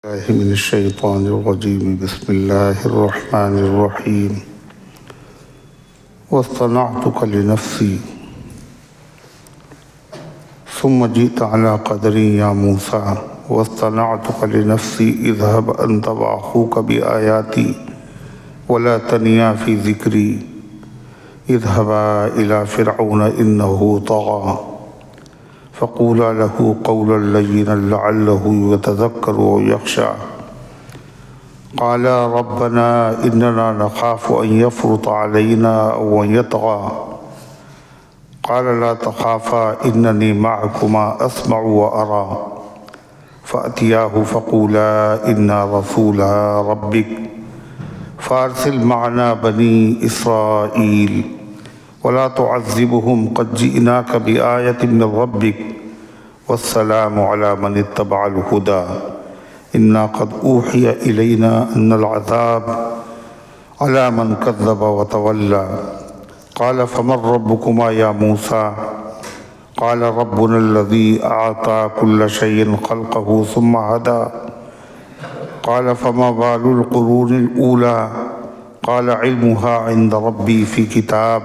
الله من الشيطان الرجيم. بسم الله الرحمن الرحيم. واصطنعتك لنفسي ثم جئت على قدري يا موسى واصطنعتك لنفسي اذهب أنت وأخوك بآياتي ولا تنيا في ذكري اذهبا إلى فرعون إنه طغى فقولا له قولا لينا لعله يتذكر أو يخشى قالا ربنا إننا نخاف أن يفرط علينا أو أن يطغى قال لا تخافا إنني معكما أسمع وأرى فأتياه فقولا إنا رسولا ربك فأرسل معنا بني إسرائيل ولا تعذبهم قد جئناك بآية من ربك والسلام على من اتبع الهدى إنا قد أوحي إلينا أن العذاب على من كذب وتولى قال فمن ربكما يا موسى قال ربنا الذي أعطى كل شيء خلقه ثم هدى قال فما بال القرون الأولى قال علمها عند ربي في كتاب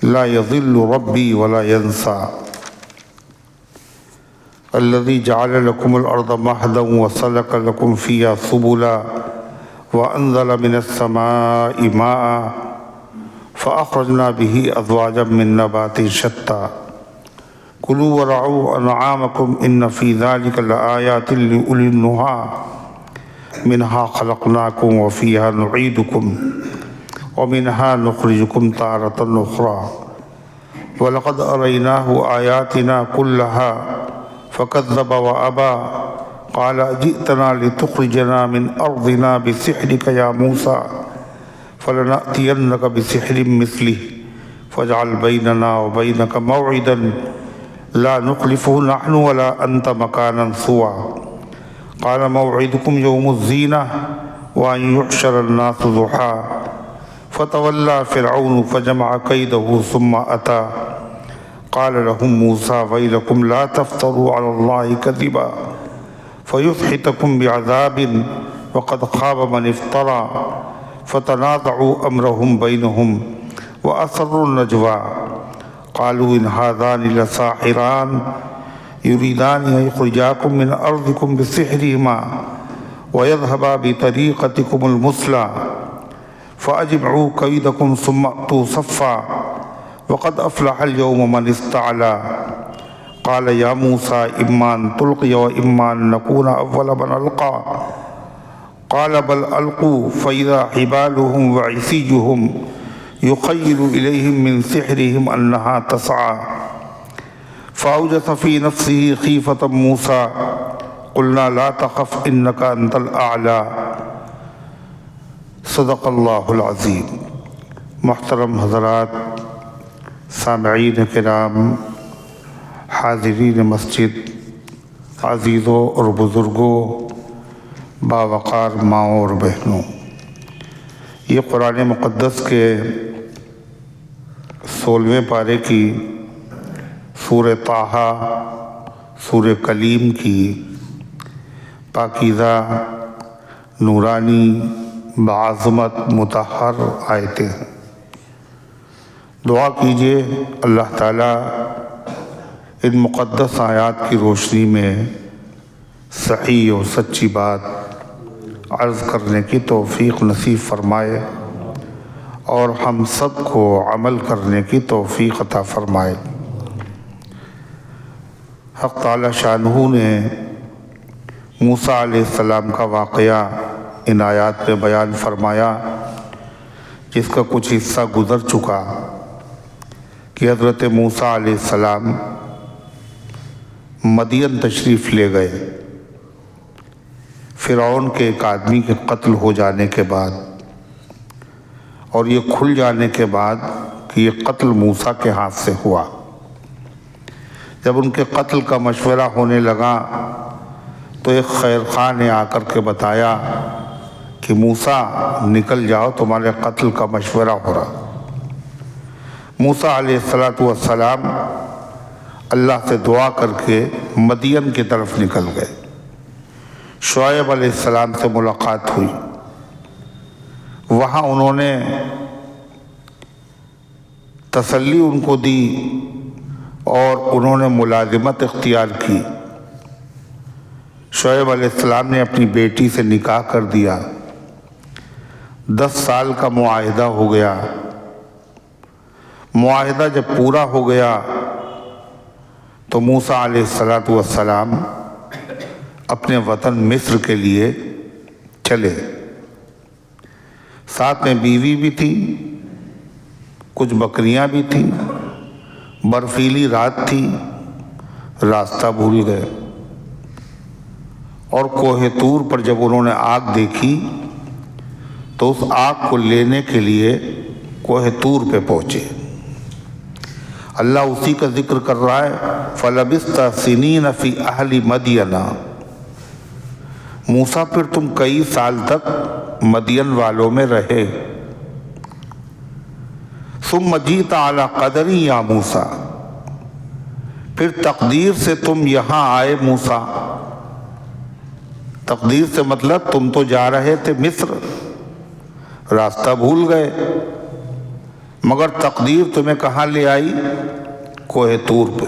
لا يضل ربي ولا ينسى الذي جعل لكم الأرض مهدا وسلك لكم فيها سبلا وأنزل من السماء ماء فأخرجنا به أزواجا من نبات شتى كلوا ورعوا أنعامكم إن في ذلك لآيات لأولي النهى منها خلقناكم وفيها نعيدكم ومنها نخرجكم تارة أخرى ولقد أريناه آياتنا كلها فكذب وأبى قال جئتنا لتخرجنا من أرضنا بسحرك يا موسى فلنأتينك بسحر مثله فاجعل بيننا وبينك موعدا لا نخلفه نحن ولا أنت مكانا سوى قال موعدكم يوم الزينة وأن يحشر الناس ضحى فتولى فرعون فجمع كيده ثم أتى قال لهم موسى ويلكم لا تفتروا على الله كذبا فيسحتكم بعذاب وقد خاب من افترى فتنازعوا أمرهم بينهم وأسروا النجوى قالوا إن هذان لساحران يريدان أن يخرجاكم من أرضكم بسحرهما ويذهبا بطريقتكم المثلى فأجمعوا كيدكم ثم أتوا صفا وقد أفلح اليوم من استعلى قال يا موسى إما أن تلقي وإما أن نكون أول من ألقى قال بل ألقوا فإذا حبالهم وعصيهم يخيل إليهم من سحرهم أنها تسعى فأوجس في نفسه خيفة موسى قلنا لا تخف إنك أنت الأعلى صدق اللہ العظیم. محترم حضرات، سامعین کرام، حاضرین مسجد، عزیزوں اور بزرگوں، باوقار ماؤں اور بہنوں، یہ قرآن مقدس کے 16ویں پارے کی سورہ طٰہٰ، سورہ کلیم کی پاکیزہ، نورانی، بعظمت، مطہر آیتیں ہیں. دعا کیجئے اللہ تعالیٰ ان مقدس آیات کی روشنی میں صحیح اور سچی بات عرض کرنے کی توفیق نصیب فرمائے اور ہم سب کو عمل کرنے کی توفیق عطا فرمائے. حق تعالی شانہ نے موسیٰ علیہ السلام کا واقعہ ان آیات میں بیان فرمایا، جس کا کچھ حصہ گزر چکا کہ حضرت موسیٰ علیہ السلام مدین تشریف لے گئے فرعون کے ایک آدمی کے قتل ہو جانے کے بعد، اور یہ کھل جانے کے بعد کہ یہ قتل موسیٰ کے ہاتھ سے ہوا. جب ان کے قتل کا مشورہ ہونے لگا تو ایک خیر خواہ نے آ کر کے بتایا کہ موسیٰ نکل جاؤ، تمہارے قتل کا مشورہ ہو رہا. موسیٰ علیہ السلام اللہ سے دعا کر کے مدین کی طرف نکل گئے. شعیب علیہ السلام سے ملاقات ہوئی۔ وہاں انہوں نے تسلی ان کو دی اور انہوں نے ملازمت اختیار کی۔ شعیب علیہ السلام نے اپنی بیٹی سے نکاح کر دیا، 10 سال کا معاہدہ ہو گیا۔ معاہدہ جب پورا ہو گیا تو موسیٰ علیہ السلام اپنے وطن مصر کے لیے چلے۔ ساتھ میں بیوی بھی تھی، کچھ بکریاں بھی تھیں، برفیلی رات تھی، راستہ بھول گئے، اور کوہ طور پر جب انہوں نے آگ دیکھی تو اس آگ کو لینے کے لیے کوہ طور پہ پہنچے۔ اللہ اسی کا ذکر کر رہا ہے، فَلَبِثْتَ سِنِينَ فِي أَهْلِ مَدْيَنَ۔ موسیٰ پھر تم کئی سال تک مدین والوں میں رہے۔ ثُمَّ جِئْتَ عَلَى قَدَرٍ يَا موسیٰ، پھر تقدیر سے تم یہاں آئے موسیٰ۔ تقدیر سے مطلب تم تو جا رہے تھے مصر، راستہ بھول گئے، مگر تقدیر تمہیں کہاں لے آئی؟ کوہ طور پہ۔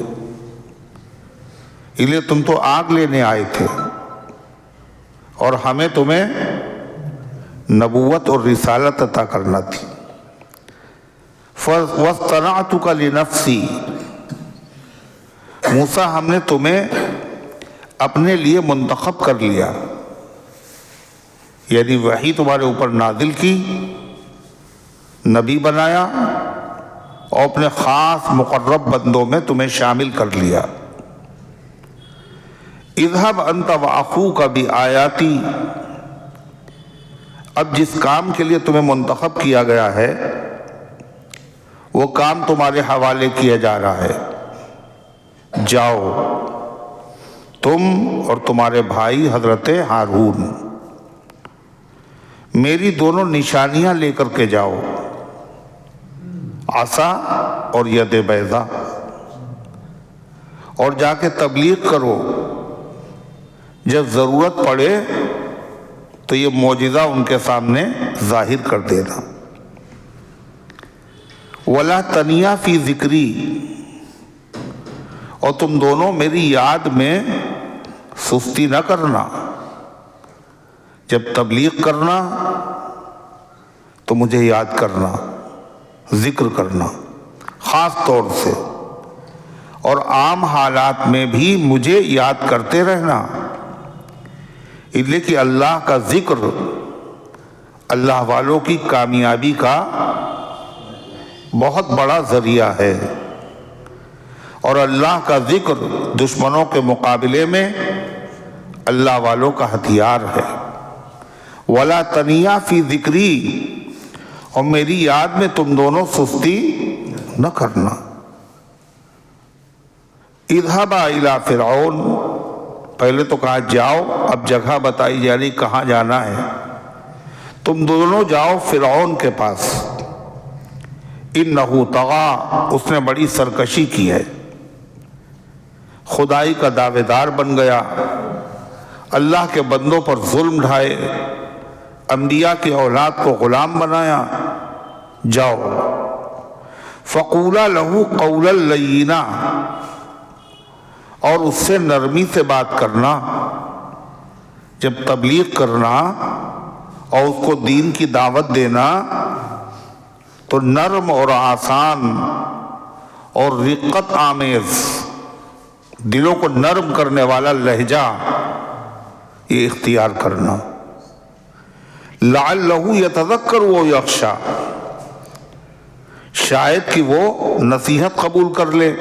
اس لیے تم تو آگ لینے آئے تھے اور ہمیں تمہیں نبوت اور رسالت عطا کرنا تھی۔ وَاصْطَنَعْتُكَ لِنَفْسِي، موسیٰ ہم نے تمہیں اپنے لیے منتخب کر لیا، یعنی وحی تمہارے اوپر نازل کی، نبی بنایا اور اپنے خاص مقرب بندوں میں تمہیں شامل کر لیا۔ اذهب انت واخوک بآیاتی، اب جس کام کے لیے تمہیں منتخب کیا گیا ہے وہ کام تمہارے حوالے کیا جا رہا ہے، جاؤ تم اور تمہارے بھائی حضرت ہارون، میری دونوں نشانیاں لے کر کے جاؤ، عصا اور ید بیضا، اور جا کے تبلیغ کرو، جب ضرورت پڑے تو یہ معجزہ ان کے سامنے ظاہر کر دینا۔ وَلَا تَنِيَا فِي ذِكْرِي، اور تم دونوں میری یاد میں سستی نہ کرنا، جب تبلیغ کرنا تو مجھے یاد کرنا، ذکر کرنا خاص طور سے، اور عام حالات میں بھی مجھے یاد کرتے رہنا، اس لیے کہ اللہ کا ذکر اللہ والوں کی کامیابی کا بہت بڑا ذریعہ ہے، اور اللہ کا ذکر دشمنوں کے مقابلے میں اللہ والوں کا ہتھیار ہے۔ وَلَا تَنِيَا فِي ذِكْرِي، اور میری یاد میں تم دونوں سستی نہ کرنا۔ اذهبا إِلَى فِرْعَوْنَ، پہلے تو کہا جاؤ، اب جگہ بتائی جا رہی کہاں جانا ہے، تم دونوں جاؤ فرعون کے پاس، انہو طغا، اس نے بڑی سرکشی کی ہے، خدائی کا دعوے دار بن گیا، اللہ کے بندوں پر ظلم ڈھائے، انبیاء کی اولاد کو غلام بنایا، جاؤ فقولا لہو قولا لینا، اور اس سے نرمی سے بات کرنا، جب تبلیغ کرنا اور اس کو دین کی دعوت دینا تو نرم اور آسان اور رقت آمیز، دلوں کو نرم کرنے والا لہجہ یہ اختیار کرنا۔ لعلہ یتذکر و یخشی، شاید کہ وہ نصیحت قبول کر لے،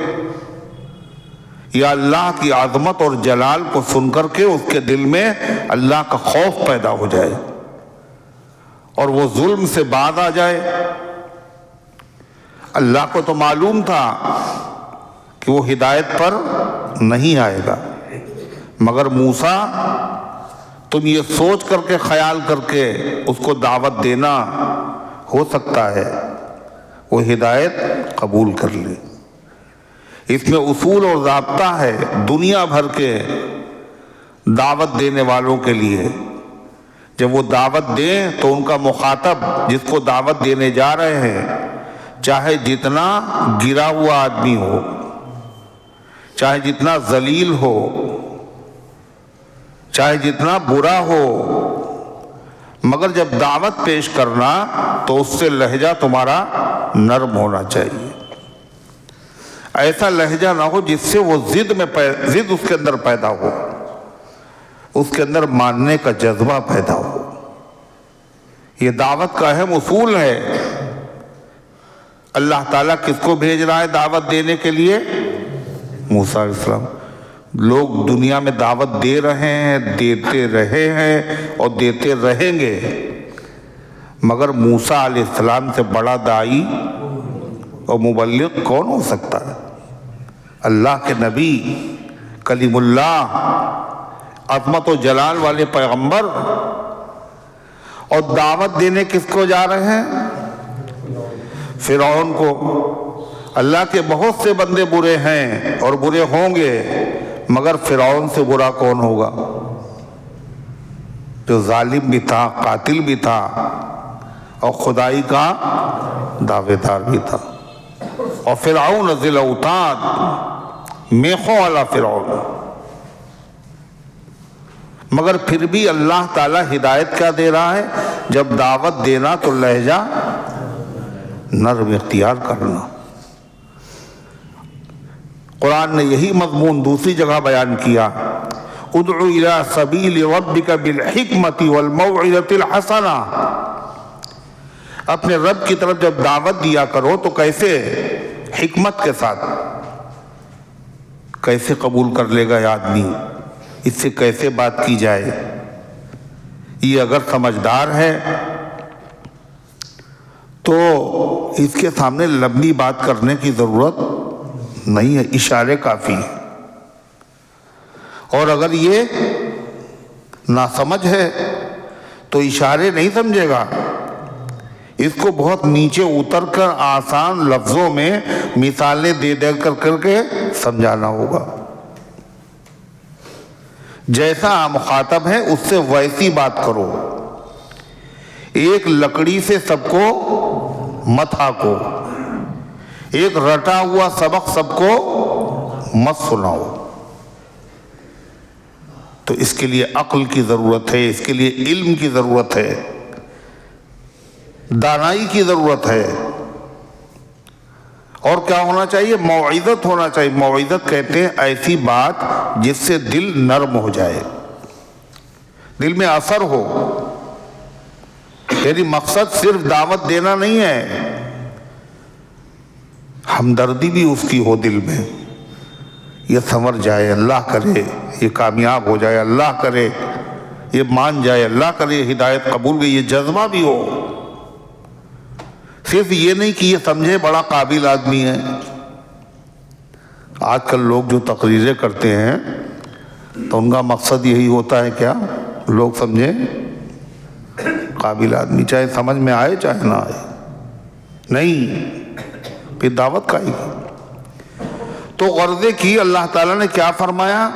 یا اللہ کی عظمت اور جلال کو سن کر کے اس کے دل میں اللہ کا خوف پیدا ہو جائے اور وہ ظلم سے باز آ جائے۔ اللہ کو تو معلوم تھا کہ وہ ہدایت پر نہیں آئے گا، مگر موسیٰ تم یہ سوچ کر کے خیال کر کے اس کو دعوت دینا، ہو سکتا ہے وہ ہدایت قبول کر لے۔ اس میں اصول اور ضابطہ ہے، دنیا بھر کے دعوت دینے والوں کے لیے جب وہ دعوت دیں تو ان کا مخاطب جس کو دعوت دینے جا رہے ہیں چاہے جتنا گرا ہوا آدمی ہو، چاہے جتنا ذلیل ہو، چاہے جتنا برا ہو، مگر جب دعوت پیش کرنا تو اس سے لہجہ تمہارا نرم ہونا چاہیے، ایسا لہجہ نہ ہو جس سے وہ ضد اس کے اندر پیدا ہو، اس کے اندر ماننے کا جذبہ پیدا ہو۔ یہ دعوت کا اہم اصول ہے۔ اللہ تعالیٰ کس کو بھیج رہا ہے دعوت دینے کے لیے؟ موسیٰ علیہ السلام۔ لوگ دنیا میں دعوت دے رہے ہیں، دیتے رہے ہیں اور دیتے رہیں گے، مگر موسیٰ علیہ السلام سے بڑا داعی اور مبلغ کون ہو سکتا ہے؟ اللہ کے نبی، کلیم اللہ، عظمت و جلال والے پیغمبر، اور دعوت دینے کس کو جا رہے ہیں؟ فرعون کو۔ اللہ کے بہت سے بندے برے ہیں اور برے ہوں گے، مگر فرعون سے برا کون ہوگا؟ جو ظالم بھی تھا، قاتل بھی تھا اور خدائی کا دعوے دار بھی تھا۔ اور فرعون ذی الاوتاد، میخوں والا فرعون، مگر پھر بھی اللہ تعالیٰ ہدایت کیا دے رہا ہے؟ جب دعوت دینا تو لہجہ نرم اختیار کرنا۔ قرآن نے یہی مضمون دوسری جگہ بیان کیا، ادعو الی سبیل ربک بالحکمت والموعظۃ الحسنہ۔ اپنے رب کی طرف جب دعوت دیا کرو تو کیسے؟ حکمت کے ساتھ۔ کیسے قبول کر لے گا یہ آدمی؟ اس سے کیسے بات کی جائے؟ یہ اگر سمجھدار ہے تو اس کے سامنے لمبی بات کرنے کی ضرورت نہیں ہے، اشارے کافی ہیں۔ اور اگر یہ ناسمجھ ہے تو اشارے نہیں سمجھے گا، اس کو بہت نیچے اتر کر آسان لفظوں میں مثالیں دے کر کے سمجھانا ہوگا۔ جیسا مخاطب ہے اس سے ویسی بات کرو۔ ایک لکڑی سے سب کو مت ہاکو، ایک رٹا ہوا سبق سب کو مت سناؤ۔ تو اس کے لیے عقل کی ضرورت ہے، اس کے لیے علم کی ضرورت ہے، دانائی کی ضرورت ہے۔ اور کیا ہونا چاہیے؟ موعظت ہونا چاہیے۔ موعظت کہتے ہیں ایسی بات جس سے دل نرم ہو جائے، دل میں اثر ہو۔ یعنی مقصد صرف دعوت دینا نہیں ہے، ہمدردی بھی اس کی ہو دل میں، یہ سنور جائے، اللہ کرے یہ کامیاب ہو جائے، اللہ کرے یہ مان جائے، اللہ کرے یہ ہدایت قبول گئی، یہ جذبہ بھی ہو۔ صرف یہ نہیں کہ یہ سمجھے بڑا قابل آدمی ہے۔ آج کل لوگ جو تقریریں کرتے ہیں تو ان کا مقصد یہی ہوتا ہے کیا؟ لوگ سمجھیں قابل آدمی، چاہے سمجھ میں آئے چاہے نہ آئے، نہیں پھر دعوت کا ہی۔ تو غرضے کی اللہ تعالیٰ نے کیا فرمایا؟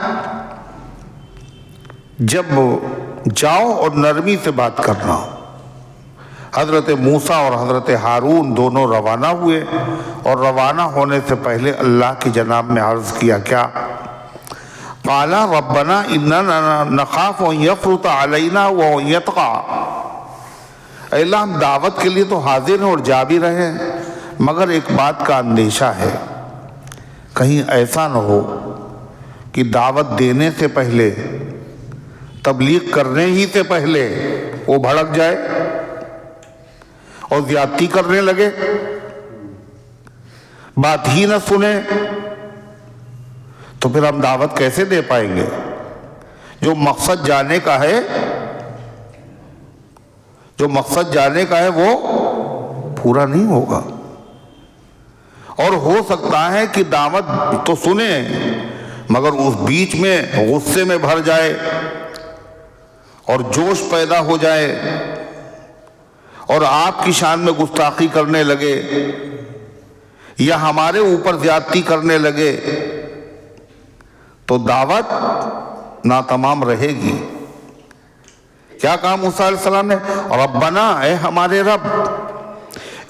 جب جاؤ اور نرمی سے بات کرنا۔ حضرت موسیٰ اور حضرت ہارون دونوں روانہ ہوئے، اور روانہ ہونے سے پہلے اللہ کی جناب میں عرض کیا کیا؟ قَالَ رَبَّنَا إِنَّنَا نَخَافُ أَن يَفْرُطَ عَلَيْنَا وَأَن يَطْغَىٰ۔ اے اللہ ہم دعوت کے لیے تو حاضر ہیں اور جا بھی رہے ہیں، مگر ایک بات کا اندیشہ ہے، کہیں ایسا نہ ہو کہ دعوت دینے سے پہلے، تبلیغ کرنے ہی سے پہلے وہ بھڑک جائے اور زیادتی کرنے لگے، بات ہی نہ سنے، تو پھر ہم دعوت کیسے دے پائیں گے؟ جو مقصد جانے کا ہے، جو مقصد جانے کا ہے وہ پورا نہیں ہوگا۔ اور ہو سکتا ہے کہ دعوت تو سنے مگر اس بیچ میں غصے میں بھر جائے اور جوش پیدا ہو جائے اور آپ کی شان میں گستاخی کرنے لگے یا ہمارے اوپر زیادتی کرنے لگے، تو دعوت ناتمام رہے گی۔ کیا کہا موسیٰ علیہ السلام نے؟ ربنا، اے ہمارے رب،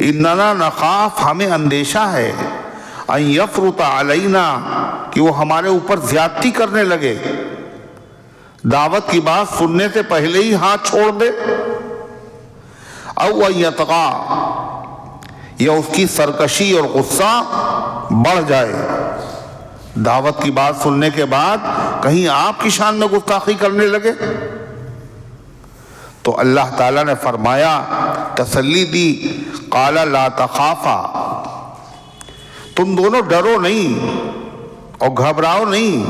اننا نخاف، ہمیں اندیشہ ہے، ان یفرط علینا، کہ وہ ہمارے اوپر زیادتی کرنے لگے، دعوت کی بات سننے سے پہلے ہی ہاتھ چھوڑ دے، او ان یطغی، یا اس کی سرکشی اور غصہ بڑھ جائے، دعوت کی بات سننے کے بعد کہیں آپ کی شان میں گستاخی کرنے لگے۔ تو اللہ تعالیٰ نے فرمایا، تسلی دی، قال لا تخافا، تم دونوں ڈرو نہیں اور گھبراؤ نہیں،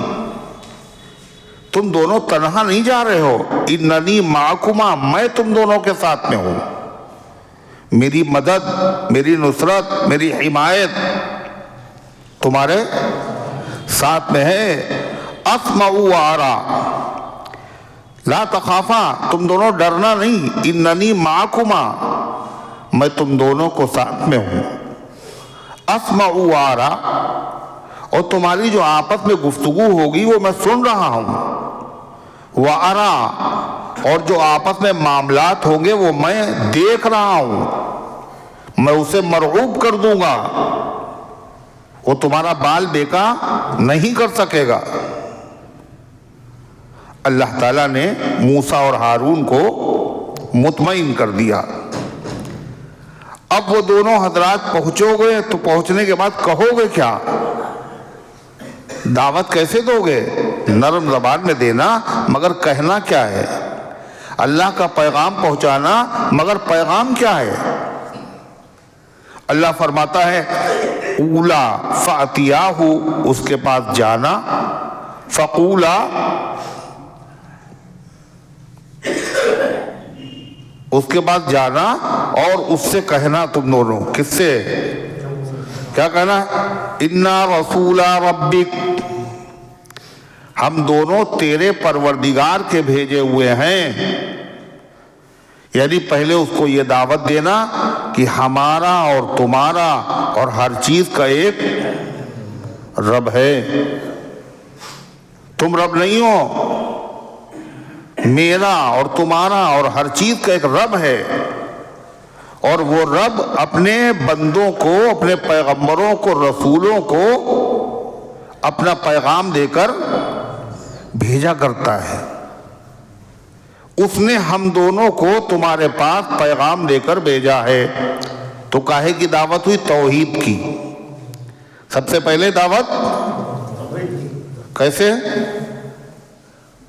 تم دونوں تنہا نہیں جا رہے ہو، اننی معکما، میں تم دونوں کے ساتھ میں ہوں، میری مدد، میری نصرت، میری حمایت تمہارے ساتھ میں ہے۔ اسمع و ارى، لا تخافا، تم دونوں ڈرنا نہیں، اننی معکما، میں تم دونوں کو ساتھ میں ہوں، اسمع و ارى، اور تمہاری جو آپس میں گفتگو ہوگی وہ میں سن رہا ہوں، وَأَرَى، اور جو آپس میں معاملات ہوں گے وہ میں دیکھ رہا ہوں، میں اسے مرعوب کر دوں گا، وہ تمہارا بال بیکا نہیں کر سکے گا۔ اللہ تعالیٰ نے موسیٰ اور ہارون کو مطمئن کر دیا۔ اب وہ دونوں حضرات پہنچو گے تو پہنچنے کے بعد کہو گے کیا؟ دعوت کیسے دو گے؟ نرم زبان میں دینا، مگر کہنا کیا ہے؟ اللہ کا پیغام پہنچانا، مگر پیغام کیا ہے؟ اللہ فرماتا ہے اولا فاتیاہ، اس کے پاس جانا، فقولا، اس کے بعد جانا اور اس سے کہنا، تم دونوں کس سے کیا کہنا؟ انا رسول ربک، ہم دونوں تیرے پروردگار کے بھیجے ہوئے ہیں۔ یعنی پہلے اس کو یہ دعوت دینا کہ ہمارا اور تمہارا اور ہر چیز کا ایک رب ہے، تم رب نہیں ہو، میرا اور تمہارا اور ہر چیز کا ایک رب ہے، اور وہ رب اپنے بندوں کو، اپنے پیغمبروں کو، رسولوں کو اپنا پیغام دے کر بھیجا کرتا ہے۔ اس نے ہم دونوں کو تمہارے پاس پیغام دے کر بھیجا ہے۔ تو کاہے کی دعوت ہوئی؟ توحید کی۔ سب سے پہلے دعوت کیسے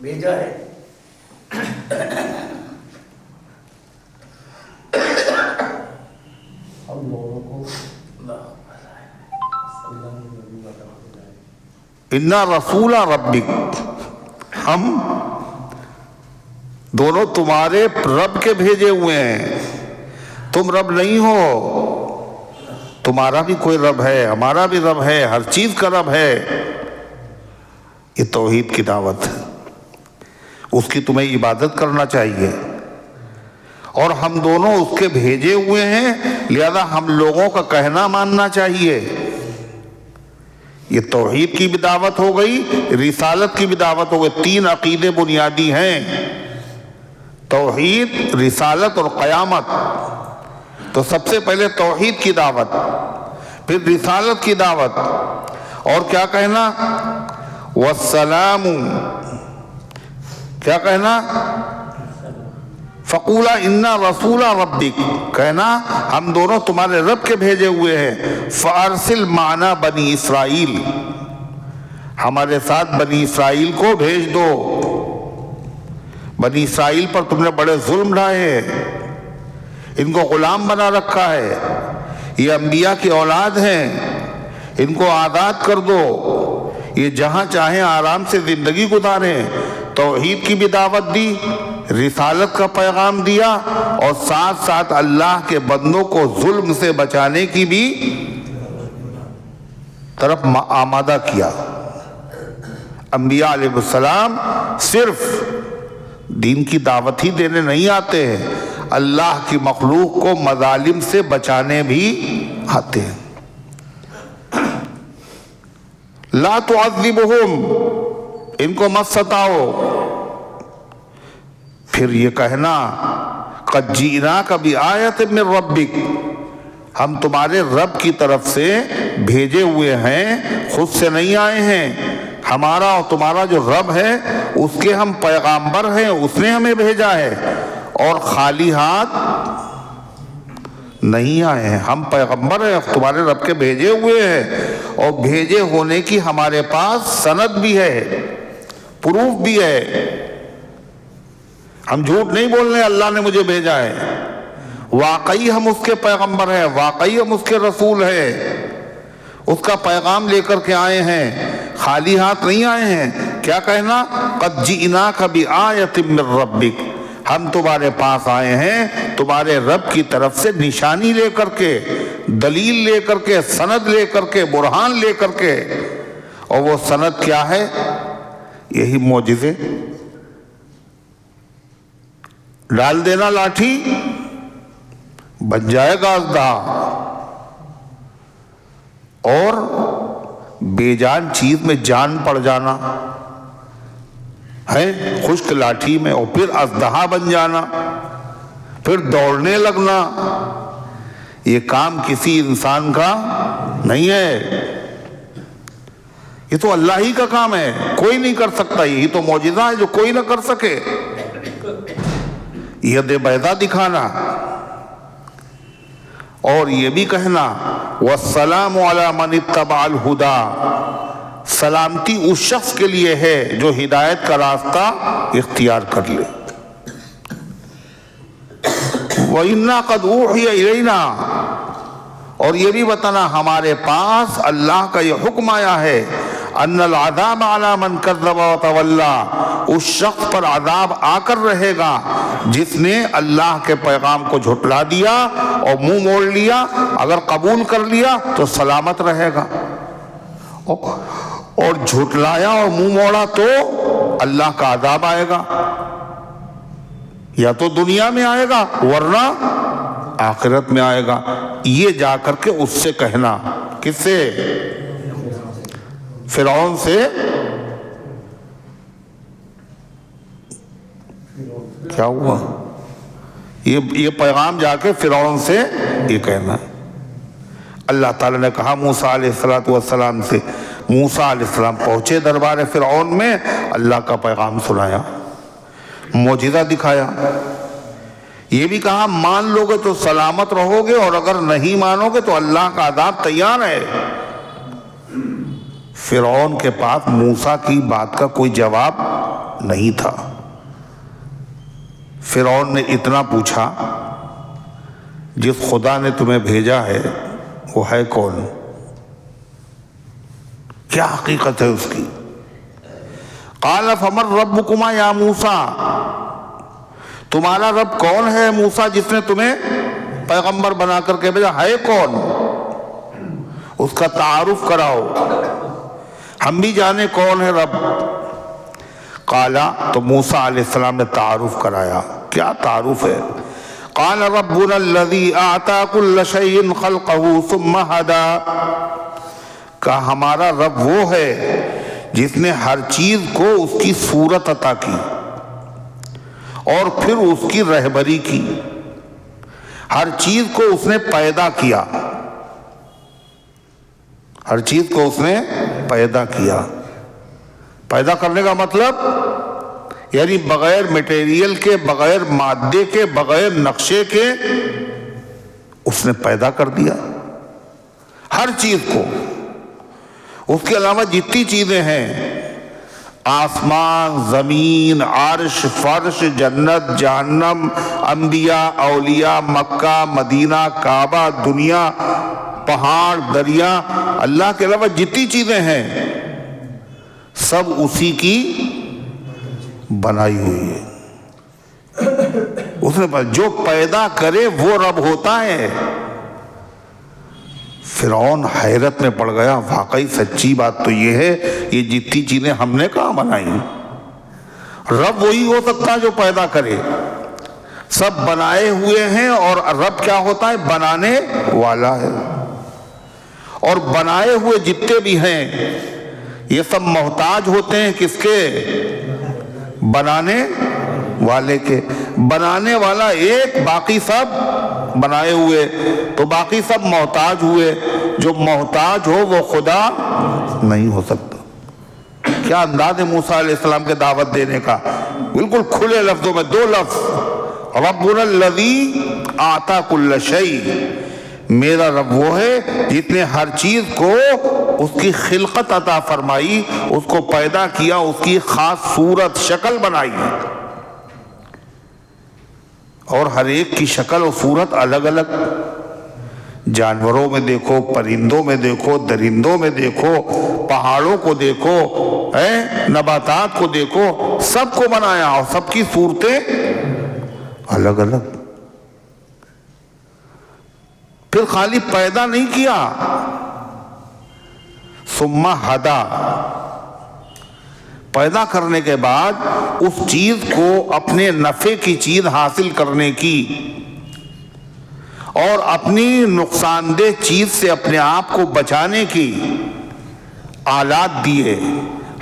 بھیجا ہے؟ انا رسول ربک، ہم دونوں تمہارے رب کے بھیجے ہوئے ہیں، تم رب نہیں ہو، تمہارا بھی کوئی رب ہے، ہمارا بھی رب ہے، ہر چیز کا رب ہے۔ یہ توحید کی دعوت ہے، اس کی تمہیں عبادت کرنا چاہیے، اور ہم دونوں اس کے بھیجے ہوئے ہیں، لہذا ہم لوگوں کا کہنا ماننا چاہیے۔ یہ توحید کی بھی دعوت ہو گئی، رسالت کی بھی دعوت ہو گئی۔ تین عقیدے بنیادی ہیں، توحید، رسالت اور قیامت۔ تو سب سے پہلے توحید کی دعوت، پھر رسالت کی دعوت، اور کیا کہنا؟ والسلام، کیا کہنا؟ فقولا انا رسول ربک، کہنا ہم دونوں تمہارے رب کے بھیجے ہوئے ہیں۔ فارسل معنا بنی اسرائیل، ہمارے ساتھ بنی اسرائیل کو بھیج دو۔ بنی اسرائیل پر تم نے بڑے ظلم ڈھائے ہیں، ان کو غلام بنا رکھا ہے، یہ انبیاء کی اولاد ہیں، ان کو آزاد کر دو، یہ جہاں چاہیں آرام سے زندگی گزاریں۔ توحید کی بھی دعوت دی، رسالت کا پیغام دیا، اور ساتھ ساتھ اللہ کے بندوں کو ظلم سے بچانے کی بھی طرف آمادہ کیا۔ انبیاء علیہ السلام صرف دین کی دعوت ہی دینے نہیں آتے ہیں، اللہ کی مخلوق کو مظالم سے بچانے بھی آتے ہیں۔ لا تعذبہم، ان کو مت ستاؤ، پھر یہ کہنا قد جئناک بآیۃ من ربک، ہم تمہارے رب کی طرف سے بھیجے ہوئے ہیں، خود سے نہیں آئے ہیں۔ ہمارا اور تمہارا جو رب ہے اس کے ہم پیغامبر ہیں، اس نے ہمیں بھیجا ہے، اور خالی ہاتھ نہیں آئے ہیں۔ ہم پیغمبر ہیں، تمہارے رب کے بھیجے ہوئے ہیں، اور بھیجے ہونے کی ہمارے پاس سند بھی ہے، پروف بھی ہے۔ ہم جھوٹ نہیں بول رہے اللہ نے مجھے بھیجا ہے، واقعی ہم اس کے پیغمبر ہیں، واقعی ہم اس کے رسول ہیں، اس کا پیغام لے کر کے آئے ہیں، خالی ہاتھ نہیں آئے ہیں۔ کیا کہنا؟ قد جئناک بآیۃ من ربک، ہم تمہارے پاس آئے ہیں تمہارے رب کی طرف سے نشانی لے کر کے، دلیل لے کر کے، سند لے کر کے، برہان لے کر کے۔ اور وہ سند کیا ہے؟ یہی معجزے۔ ڈال دینا لاٹھی، بن جائے گا اژدہا، اور بے جان چیز میں جان پڑ جانا ہے، خشک لاٹھی میں، اور پھر اژدہا بن جانا، پھر دوڑنے لگنا۔ یہ کام کسی انسان کا نہیں ہے، یہ تو اللہ ہی کا کام ہے، کوئی نہیں کر سکتا۔ یہی تو معجزہ ہے جو کوئی نہ کر سکے، ید بیضا دکھانا۔ اور یہ بھی کہنا والسلام علی من اتبع الہدی، سلامتی اس شخص کے لیے ہے جو ہدایت کا راستہ اختیار کر لے۔ وَإِنَّا قَدْ أُوحِيَ إِلَيْنَا، اور یہ بھی بتانا ہمارے پاس اللہ کا یہ حکم آیا ہے، ان العذاب علی من کذب وتولی، اس شخص پر عذاب آ کر رہے گا جس نے اللہ کے پیغام کو جھٹلا دیا اور منہ موڑ لیا۔ اگر قبول کر لیا تو سلامت رہے گا، اور جھٹلایا اور منہ موڑا تو اللہ کا عذاب آئے گا، یا تو دنیا میں آئے گا ورنہ آخرت میں آئے گا۔ یہ جا کر کے اس سے کہنا، کس سے؟ فرعون سے۔ کیا ہوا؟ یہ پیغام جا کے فرعون سے یہ کہنا ہے۔ اللہ تعالیٰ نے کہا موسیٰ علیہ السلام سے، موسیٰ علیہ السلام پہنچے دربار فرعون میں، اللہ کا پیغام سنایا، معجزہ دکھایا۔ یہ بھی کہا مان لو گے تو سلامت رہو گے، اور اگر نہیں مانو گے تو اللہ کا عذاب تیار ہے۔ فرعون کے پاس موسیٰ کی بات کا کوئی جواب نہیں تھا۔ فرعون نے اتنا پوچھا جس خدا نے تمہیں بھیجا ہے وہ ہے کون؟ کیا حقیقت ہے اس کی؟ قال فمن ربکما یا موسیٰ، تمہارا رب کون ہے موسیٰ جس نے تمہیں پیغمبر بنا کر کے بھیجا؟ ہے کون؟ اس کا تعارف کراؤ، ہم بھی جانے کون ہے رب۔ قالا، تو موسیٰ علیہ السلام نے تعارف کرایا۔ کیا تعارف ہے؟ قال ربنا الذی اعطى كل شيء خلقه ثم هدى، کہا ہمارا رب وہ ہے جس نے ہر چیز کو اس کی صورت عطا کی اور پھر اس کی رہبری کی، ہر چیز کو اس نے پیدا کیا، ہر چیز کو اس نے پیدا کیا۔ پیدا کرنے کا مطلب یعنی بغیر میٹیریل کے، بغیر مادے کے، بغیر نقشے کے اس نے پیدا کر دیا ہر چیز کو۔ اس کے علاوہ جتنی چیزیں ہیں، آسمان، زمین، عرش، فرش، جنت، جہنم، انبیاء، اولیاء، مکہ، مدینہ، کعبہ، دنیا، پہاڑ، دریا، اللہ کے علاوہ جتنی چیزیں ہیں سب اسی کی بنائی ہوئی ہے۔ اس نے جو پیدا کرے وہ رب ہوتا ہے۔ فرعون حیرت میں پڑ گیا، واقعی سچی بات تو یہ ہے، یہ جتنی چیزیں ہم نے کہاں بنائی، رب وہی ہو سکتا ہے جو پیدا کرے۔ سب بنائے ہوئے ہیں، اور رب کیا ہوتا ہے؟ بنانے والا ہے۔ اور بنائے ہوئے جتنے بھی ہیں یہ سب محتاج ہوتے ہیں کس کے؟ بنانے والے کے، بنانے والا ایک، باقی سب بنائے ہوئے، تو باقی سب محتاج ہوئے، جو محتاج ہو وہ خدا نہیں ہو سکتا۔ کیا انداز ہے موسیٰ علیہ السلام کے دعوت دینے کا، بالکل کھلے لفظوں میں، دو لفظ، ربنا الذی اعطی کل شیء، میرا رب وہ ہے جس نے ہر چیز کو اس کی خلقت عطا فرمائی، اس کو پیدا کیا، اس کی خاص صورت شکل بنائی، اور ہر ایک کی شکل و صورت الگ الگ، جانوروں میں دیکھو، پرندوں میں دیکھو، درندوں میں دیکھو، پہاڑوں کو دیکھو، نباتات کو دیکھو، سب کو بنایا اور سب کی صورتیں الگ الگ۔ پھر خالی پیدا نہیں کیا، ثم ہدا، پیدا کرنے کے بعد اس چیز کو اپنے نفع کی چیز حاصل کرنے کی اور اپنی نقصان دہ چیز سے اپنے آپ کو بچانے کی آلات دیے،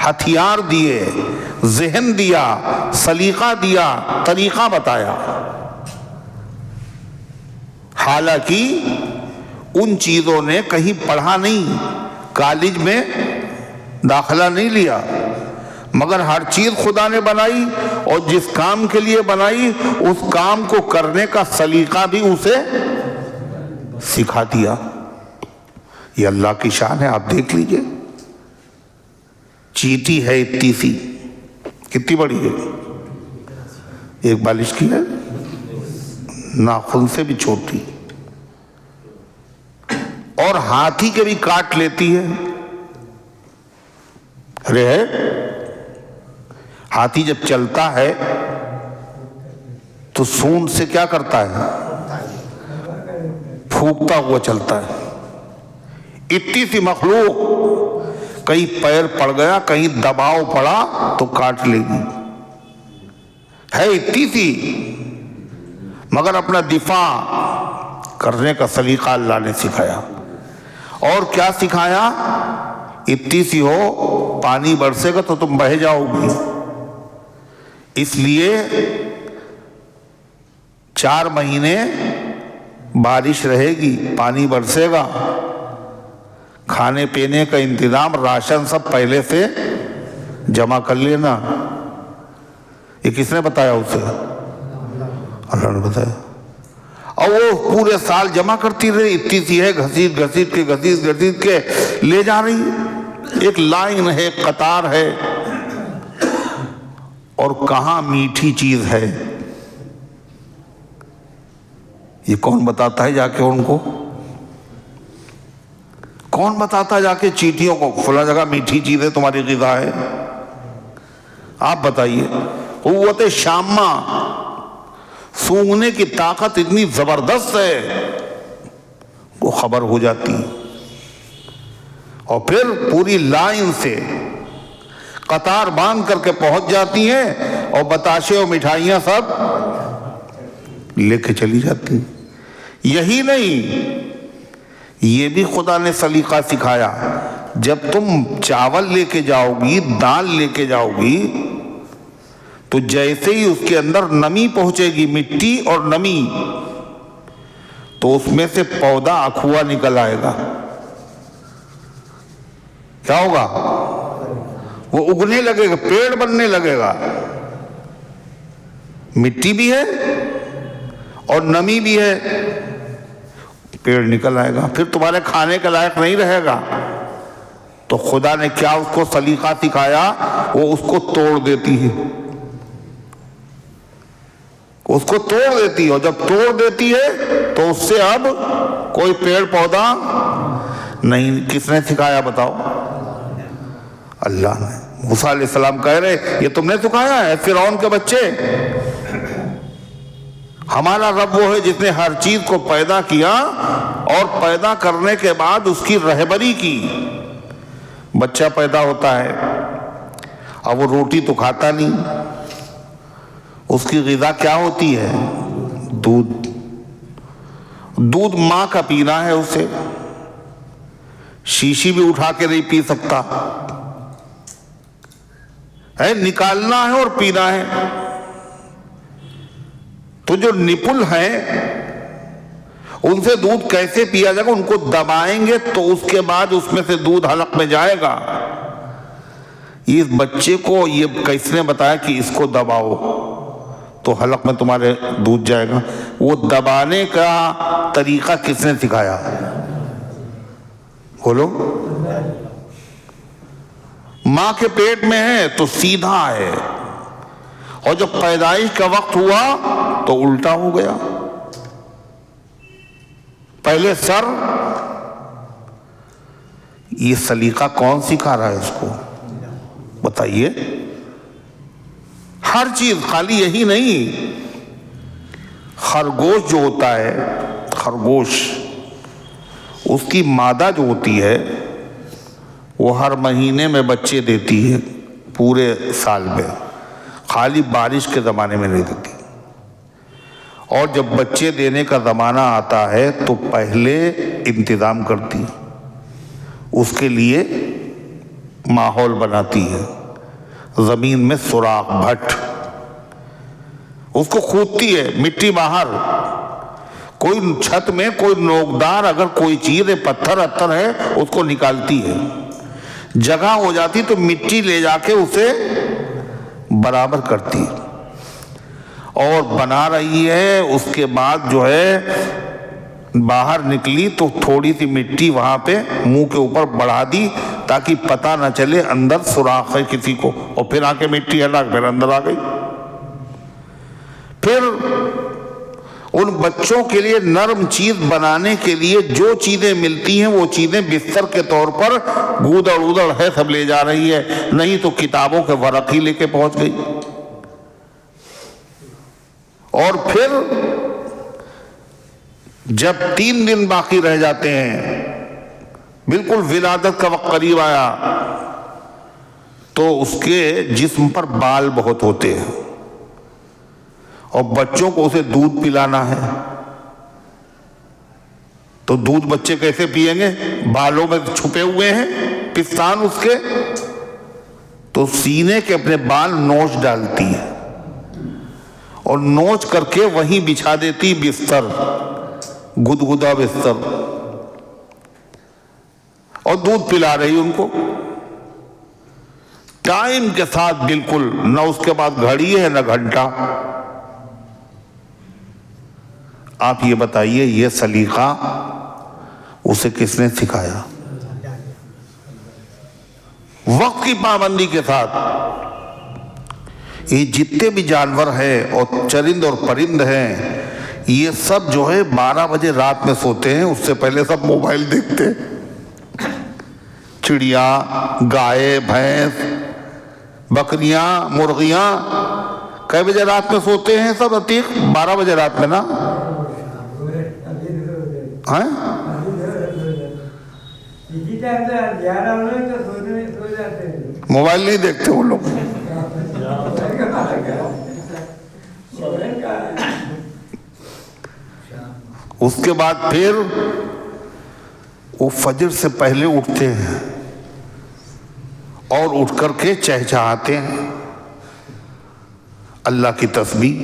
ہتھیار دیے، ذہن دیا، سلیقہ دیا، طریقہ بتایا۔ حالانکہ ان چیزوں نے کہیں پڑھا نہیں، کالج میں داخلہ نہیں لیا، مگر ہر چیز خدا نے بنائی، اور جس کام کے لیے بنائی اس کام کو کرنے کا سلیقہ بھی اسے سکھا دیا۔ یہ اللہ کی شان ہے، آپ دیکھ لیجئے۔ چیٹی ہے اتنی سی، کتنی بڑی ہے؟ ایک بالش کی ہے، ناخن سے بھی چھوٹی، اور ہاتھی کے بھی کاٹ لیتی ہے۔ ارے ہے، ہاتھی جب چلتا ہے تو سونڈ سے کیا کرتا ہے؟ پھونکتا ہوا چلتا ہے۔ اتنی سی مخلوق، کہیں پیر پڑ گیا، کہیں دباؤ پڑا تو کاٹ لے گی، ہے اتنی سی، مگر اپنا دفاع کرنے کا سلیقہ اللہ نے سکھایا۔ اور کیا سکھایا؟ اتنی سی ہو، پانی برسے گا تو تم بہہ جاؤ گی، اس لیے 4 مہینے بارش رہے گی، پانی برسے گا، کھانے پینے کا انتظام، راشن سب پہلے سے جمع کر لینا۔ یہ کس نے بتایا اسے؟ اللہ نے بتایا۔ اور وہ پورے سال جمع کرتی رہی، اتنی سی ہے، گھسیٹ کے لے جا رہی، ایک لائن ہے، قطار ہے۔ اور کہاں میٹھی چیز ہے، یہ کون بتاتا ہے جا کے ان کو؟ کون بتاتا ہے جا کے چیٹیوں کو فلاں جگہ میٹھی چیز ہے، تمہاری غذا ہے؟ آپ بتائیے۔ قوت شامہ، سونگنے کی طاقت اتنی زبردست ہے، وہ خبر ہو جاتی، اور پھر پوری لائن سے قطار باندھ کر کے پہنچ جاتی ہیں، اور بتاشے اور مٹھائیاں سب لے کے چلی جاتی۔ یہی نہیں، یہ بھی خدا نے سلیقہ سکھایا، جب تم چاول لے کے جاؤ گی، دال لے کے جاؤ گی، تو جیسے ہی اس کے اندر نمی پہنچے گی، مٹی اور نمی، تو اس میں سے پودا اکھوا نکل آئے گا۔ کیا ہوگا؟ وہ اگنے لگے گا، پیڑ بننے لگے گا۔ مٹی بھی ہے اور نمی بھی ہے، پیڑ نکل آئے گا، پھر تمہارے کھانے کے لائق نہیں رہے گا۔ تو خدا نے کیا اس کو سلیقہ سکھایا؟ وہ اس کو توڑ دیتی ہے، اس کو توڑ دیتی ہے، اور جب توڑ دیتی ہے تو اس سے اب کوئی پیڑ پودا نہیں۔ کس نے سکھایا بتاؤ؟ اللہ نے۔ موسیٰ علیہ السلام کہہ رہے یہ تم نے سکھایا ہے فرعون کے بچے؟ ہمارا رب وہ ہے جس نے ہر چیز کو پیدا کیا اور پیدا کرنے کے بعد اس کی رہبری کی۔ بچہ پیدا ہوتا ہے، اب وہ روٹی تو کھاتا نہیں، اس کی غذا کیا ہوتی ہے؟ دودھ۔ دودھ ماں کا پینا ہے، اسے شیشی بھی اٹھا کے نہیں پی سکتا ہے، نکالنا ہے اور پینا ہے۔ تو جو نپل ہیں ان سے دودھ کیسے پیا جائے گا؟ ان کو دبائیں گے تو اس کے بعد اس میں سے دودھ حلق میں جائے گا۔ اس بچے کو یہ کس نے بتایا کہ اس کو دباؤ تو حلق میں تمہارے دودھ جائے گا؟ وہ دبانے کا طریقہ کس نے سکھایا؟ بولو۔ ماں کے پیٹ میں ہے تو سیدھا ہے، اور جب پیدائش کا وقت ہوا تو الٹا ہو گیا، پہلے سر۔ یہ سلیقہ کون سکھا رہا ہے اس کو؟ بتائیے۔ ہر چیز، خالی یہی نہیں، خرگوش جو ہوتا ہے، خرگوش، اس کی مادہ جو ہوتی ہے وہ ہر مہینے میں بچے دیتی ہے پورے سال میں، خالی بارش کے زمانے میں نہیں دیتی۔ اور جب بچے دینے کا زمانہ آتا ہے تو پہلے انتظام کرتی، اس کے لیے ماحول بناتی ہے، زمین میں سوراخ، بھٹ، اس کو کھودتی ہے، مٹی باہر، کوئی چھت میں کوئی نوکدار اگر کوئی چیز ہے، پتھر اتر ہے، اس کو نکالتی ہے، جگہ ہو جاتی تو مٹی لے جا کے اسے برابر کرتی، اور بنا رہی ہے۔ اس کے بعد جو ہے باہر نکلی تو تھوڑی سی مٹی وہاں پہ منہ کے اوپر بڑھا دی تاکہ پتہ نہ چلے اندر سوراخ ہے کسی کو، اور پھر آ کے مٹی ہٹا پھر اندر آ گئی۔ پھر ان بچوں کے لیے نرم چیز بنانے کے لیے جو چیزیں ملتی ہیں وہ چیزیں بستر کے طور پر گودڑ اودڑ ہے سب لے جا رہی ہے، نہیں تو کتابوں کے ورق ہی لے کے پہنچ گئی۔ اور پھر جب 3 دن باقی رہ جاتے ہیں، بالکل ولادت کا وقت قریب آیا، تو اس کے جسم پر بال بہت ہوتے ہیں، اور بچوں کو اسے دودھ پلانا ہے، تو دودھ بچے کیسے پئیں گے؟ بالوں میں چھپے ہوئے ہیں پستان اس کے، تو سینے کے اپنے بال نوچ ڈالتی ہے، اور نوچ کر کے وہیں بچھا دیتی بستر، گدگدا بستر، اور دودھ پلا رہی ان کو ٹائم کے ساتھ، بالکل، نہ اس کے بعد گھڑی ہے نہ گھنٹا۔ آپ یہ بتائیے، یہ سلیقہ اسے کس نے سکھایا؟ وقت کی پابندی کے ساتھ۔ یہ جتنے بھی جانور ہیں اور چرند اور پرند ہیں، یہ سب جو ہے 12 بجے رات میں سوتے ہیں، اس سے پہلے سب موبائل دیکھتے ہیں۔ چڑیا، گائے، بھینس، بکریاں، مرغیاں کئی بجے رات میں سوتے ہیں؟ سب عتیق 12 بجے رات میں نا؟ موبائل نہیں دیکھتے وہ لوگ۔ اس کے بعد پھر وہ فجر سے پہلے اٹھتے ہیں، اور اٹھ کر کے چہچہاتے ہیں، اللہ کی تسبیح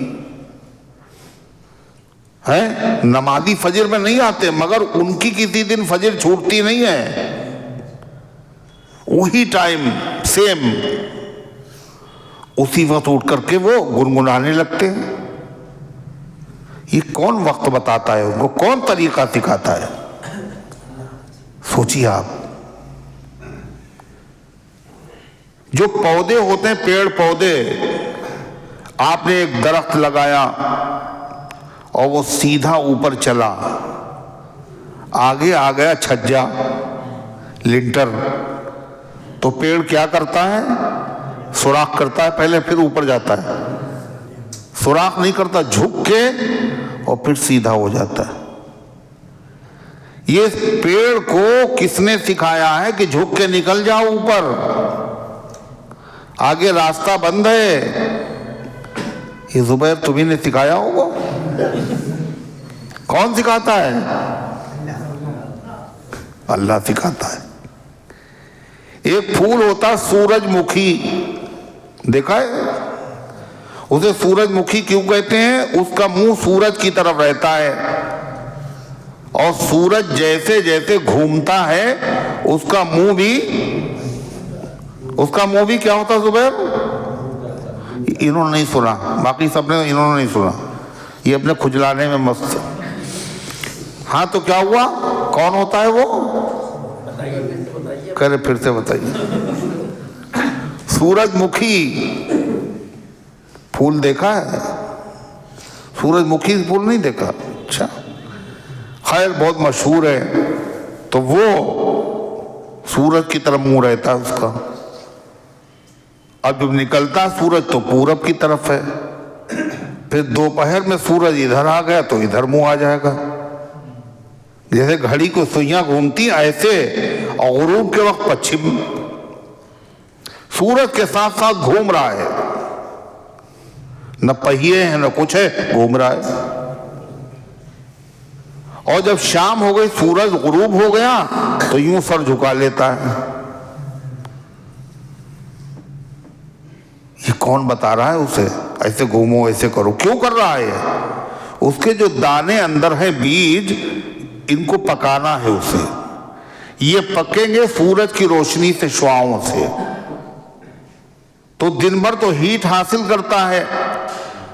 ہے۔ نمازی فجر میں نہیں آتے، مگر ان کی کسی دن فجر چھوٹتی نہیں ہے، وہی ٹائم سیم، اسی وقت اٹھ کر کے وہ گنگنانے لگتے ہیں۔ یہ کون وقت بتاتا ہے ان کو؟ کون طریقہ سکھاتا ہے؟ سوچیے آپ۔ جو پودے ہوتے ہیں، پیڑ پودے، آپ نے ایک درخت لگایا اور وہ سیدھا اوپر چلا، آگے آ گیا چھجا، لنٹر، تو پیڑ کیا کرتا ہے؟ سوراخ کرتا ہے پہلے، پھر اوپر جاتا ہے۔ سوراخ نہیں کرتا، جھک کے اور پھر سیدھا ہو جاتا ہے۔ یہ پیڑ کو کس نے سکھایا ہے کہ جھک کے نکل جاؤ اوپر، آگے راستہ بند ہے؟ یہ زبیر تمہیں نے سکھایا ہوگا؟ کون سکھاتا ہے؟ اللہ سکھاتا ہے۔ ایک پھول ہوتا سورج مکھی، دیکھا ہے؟ اسے سورج مکھی کیوں کہتے ہیں؟ اس کا منہ سورج کی طرف رہتا ہے، اور سورج جیسے جیسے گھومتا ہے اس کا منہ بھی کیا ہوتا ہے زبیر؟ انہوں نے نہیں سنا، باقی سب نے، انہوں نے نہیں سنا، یہ اپنے کھجلانے میں مست ہے۔ ہاں تو کیا ہوا؟ کون ہوتا ہے وہ؟ کہہ رہے پھر سے بتائیے۔ سورج مکھی پھول دیکھا ہے؟ سورج مکھی پھول نہیں دیکھا؟ اچھا، خیر بہت مشہور ہے۔ تو وہ سورج کی طرف منہ رہتا ہے اس کا، اب جب نکلتا سورج تو پورب کی طرف ہے، پھر دوپہر میں سورج ادھر آ گیا تو ادھر منہ آ جائے گا، جیسے گھڑی کو سوئیاں گھومتی ایسے، اور غروب کے وقت پچھم، سورج کے ساتھ ساتھ گھوم رہا ہے، نہ پہیے ہیں نہ کچھ ہے، گھوم رہا ہے۔ اور جب شام ہو گئی، سورج غروب ہو گیا تو یوں سر جھکا لیتا ہے۔ یہ کون بتا رہا ہے اسے ایسے گھومو ایسے کرو؟ کیوں کر رہا ہے؟ اس کے جو دانے اندر ہیں بیج، ان کو پکانا ہے اسے، یہ پکیں گے سورج کی روشنی سے، شعاؤں سے، تو دن بھر تو ہیٹ حاصل کرتا ہے۔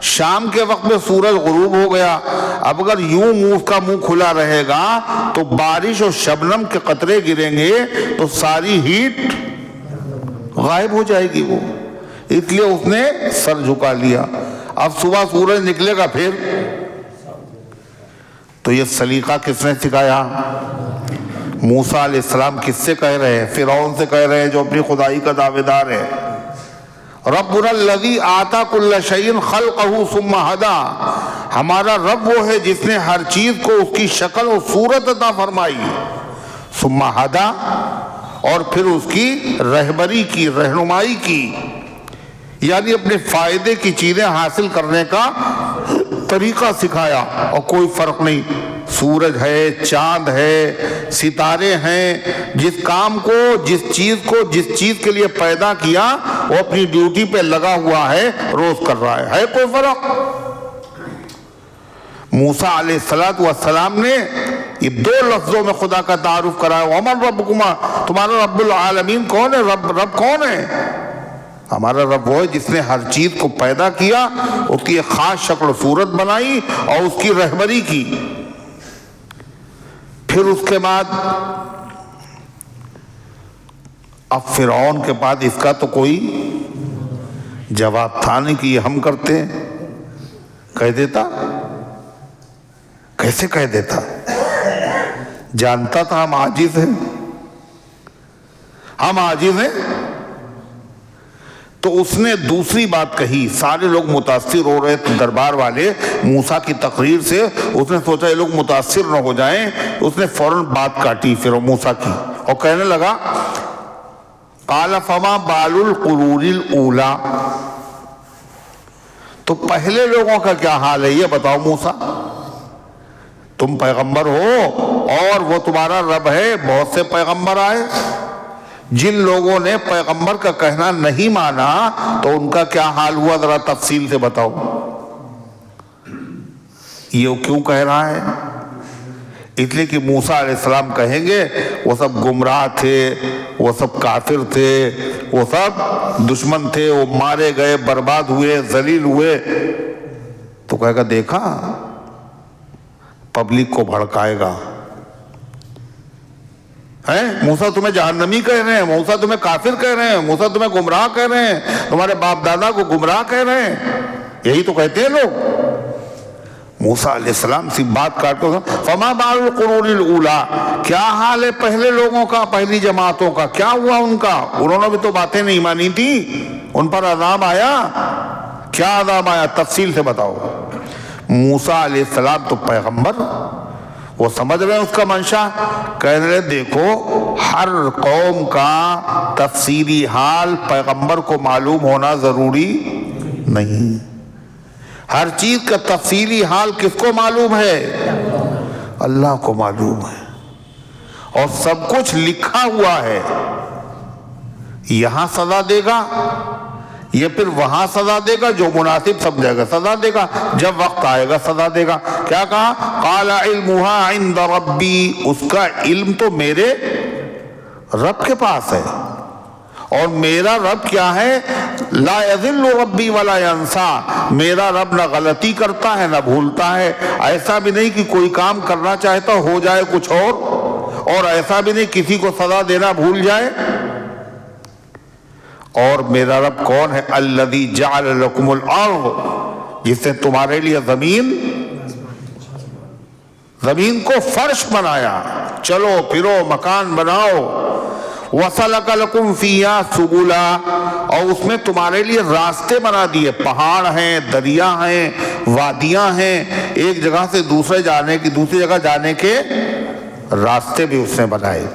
شام کے وقت میں سورج غروب ہو گیا، اب اگر یوں منہ کا منہ کھلا رہے گا تو بارش اور شبنم کے قطرے گریں گے تو ساری ہیٹ غائب ہو جائے گی وہ، اس لیے اس نے سر جھکا لیا۔ اب صبح سورج نکلے گا پھر، تو یہ سلیقہ کس نے سکھایا؟ موسیٰ علیہ السلام کس سے کہہ رہے ہیں؟ فرعون سے کہہ رہے ہیں جو اپنی خدائی کا دعوے دار ہے۔ ربنا الذی آتى كل شيء خلقه ثم هدى، ہمارا رب وہ ہے جس نے ہر چیز کو اس کی شکل و صورت عطا فرمائی، ثم هدى، اور پھر اس کی رہبری کی، رہنمائی کی، یعنی اپنے فائدے کی چیزیں حاصل کرنے کا طریقہ سکھایا۔ اور کوئی فرق نہیں، سورج ہے، چاند ہے، ستارے ہیں، جس کام کو، جس چیز کے لیے پیدا کیا وہ اپنی ڈیوٹی پہ لگا ہوا ہے، روز کر رہا ہے کوئی فرق؟ موسیٰ علیہ السلام نے یہ دو لفظوں میں خدا کا تعارف کرایا، وَمَن رَبُّكُمَا، تمہارا رب العالمین کون ہے؟ رب کون ہے؟ ہمارا رب وہ ہے جس نے ہر چیز کو پیدا کیا، اس کی ایک خاص شکل و صورت بنائی اور اس کی رہبری کی۔ پھر اس کے بعد اب فرعون کے بعد اس کا تو کوئی جواب تھا نہیں کہ یہ ہم کرتے ہیں، کہہ دیتا، کیسے کہہ دیتا؟ جانتا تھا ہم عاجز ہیں، ہم عاجز ہیں۔ تو اس نے دوسری بات کہی، سارے لوگ متاثر ہو رہے تھے دربار والے موسیٰ کی تقریر سے، اس نے سوچا یہ لوگ متاثر نہ ہو جائیں، اس نے فوراً بات کاٹی پھر موسیٰ کی اور کہنے لگا قال فما بال القرون الاولیٰ، تو پہلے لوگوں کا کیا حال ہے یہ بتاؤ موسیٰ، تم پیغمبر ہو اور وہ تمہارا رب ہے، بہت سے پیغمبر آئے، جن لوگوں نے پیغمبر کا کہنا نہیں مانا تو ان کا کیا حال ہوا، ذرا تفصیل سے بتاؤ۔ یہ کیوں کہہ رہا ہے؟ اس لیے کہ موسیٰ علیہ السلام کہیں گے وہ سب گمراہ تھے، وہ سب کافر تھے، وہ سب دشمن تھے، وہ مارے گئے، برباد ہوئے، ذلیل ہوئے، تو کہے گا دیکھا، پبلک کو بھڑکائے گا، موسیٰ تمہیں جہنمی کہہ رہے ہیں، موسیٰ تمہیں کافر کہہ رہے ہیں، موسیٰ تمہیں گمراہ کہہ رہے ہیں، تمہارے باپ دادا کو گمراہ کہہ رہے ہیں، یہی تو کہتے ہیں لوگ۔ موسیٰ علیہ السلام سی بات کاٹ کر فما بال القرون الاولیٰ، کیا حال ہے پہلے لوگوں کا، پہلی جماعتوں کا، کیا ہوا ان کا؟ انہوں نے بھی تو باتیں نہیں مانی تھی، ان پر عذاب آیا، کیا عذاب آیا؟ تفصیل سے بتاؤ۔ موسیٰ علیہ السلام تو پیغمبر، وہ سمجھ رہے ہیں اس کا منشا، کہہ رہے دیکھو ہر قوم کا تفصیلی حال پیغمبر کو معلوم ہونا ضروری نہیں، ہر چیز کا تفصیلی حال کس کو معلوم ہے؟ اللہ کو معلوم ہے، اور سب کچھ لکھا ہوا ہے، یہاں سزا دے گا، یہ پھر وہاں سزا دے گا جو مناسب سمجھے گا سزا دے گا، جب وقت آئے گا سزا دے گا۔ کیا کہا؟ قال علمها عند ربی، اس کا علم تو میرے رب کے پاس ہے، اور میرا رب کیا ہے؟ لا یضل ربی ولا ینسا، میرا رب نہ غلطی کرتا ہے نہ بھولتا ہے۔ ایسا بھی نہیں کہ کوئی کام کرنا چاہتا ہو جائے کچھ اور ایسا بھی نہیں کسی کو سزا دینا بھول جائے۔ اور میرا رب کون ہے؟ الذی جعل لکم الارض، جس نے تمہارے لیے زمین کو فرش بنایا، چلو پھرو مکان بناؤ۔ وَسَلَكَ لَكُمْ فِيهَا سُبُلًا، اور اس میں تمہارے لیے راستے بنا دیے، پہاڑ ہیں، دریا ہیں، وادیاں ہیں، ایک جگہ سے دوسری جگہ جانے کے راستے بھی اس نے بنائے۔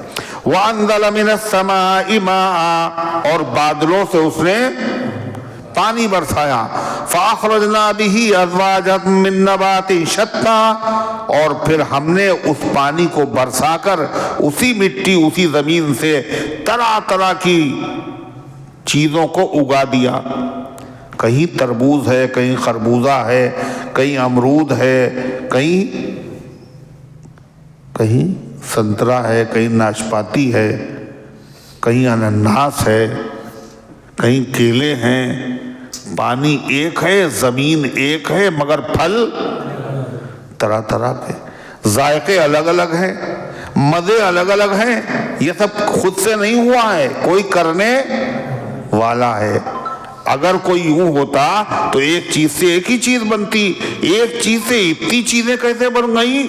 وَأَنزَلَ مِنَ السَّمَاءِ مَاءً، اور بادلوں سے اس نے پانی برسایا۔ فَأَخْرَجْنَا بِهِ أَزْوَاجًا مِّن نَّبَاتٍ شَتَّىٰ، اور پھر ہم نے اس پانی کو برسا کر اسی مٹی اسی زمین سے طرح طرح کی چیزوں کو اگا دیا۔ کہیں تربوز ہے، کہیں خربوزہ ہے، کہیں امرود ہے، کہیں سنترا ہے، کہیں ناشپاتی ہے، کہیں انناس ہے، کہیں کیلے ہیں۔ پانی ایک ہے، زمین ایک ہے، مگر پھل طرح طرح کے، ذائقے الگ الگ ہیں، مزے الگ الگ ہیں۔ یہ سب خود سے نہیں ہوا ہے، کوئی کرنے والا ہے۔ اگر کوئی یوں ہوتا تو ایک چیز سے ایک ہی چیز بنتی، ایک چیز سے اتنی چیزیں کیسے بن گئیں؟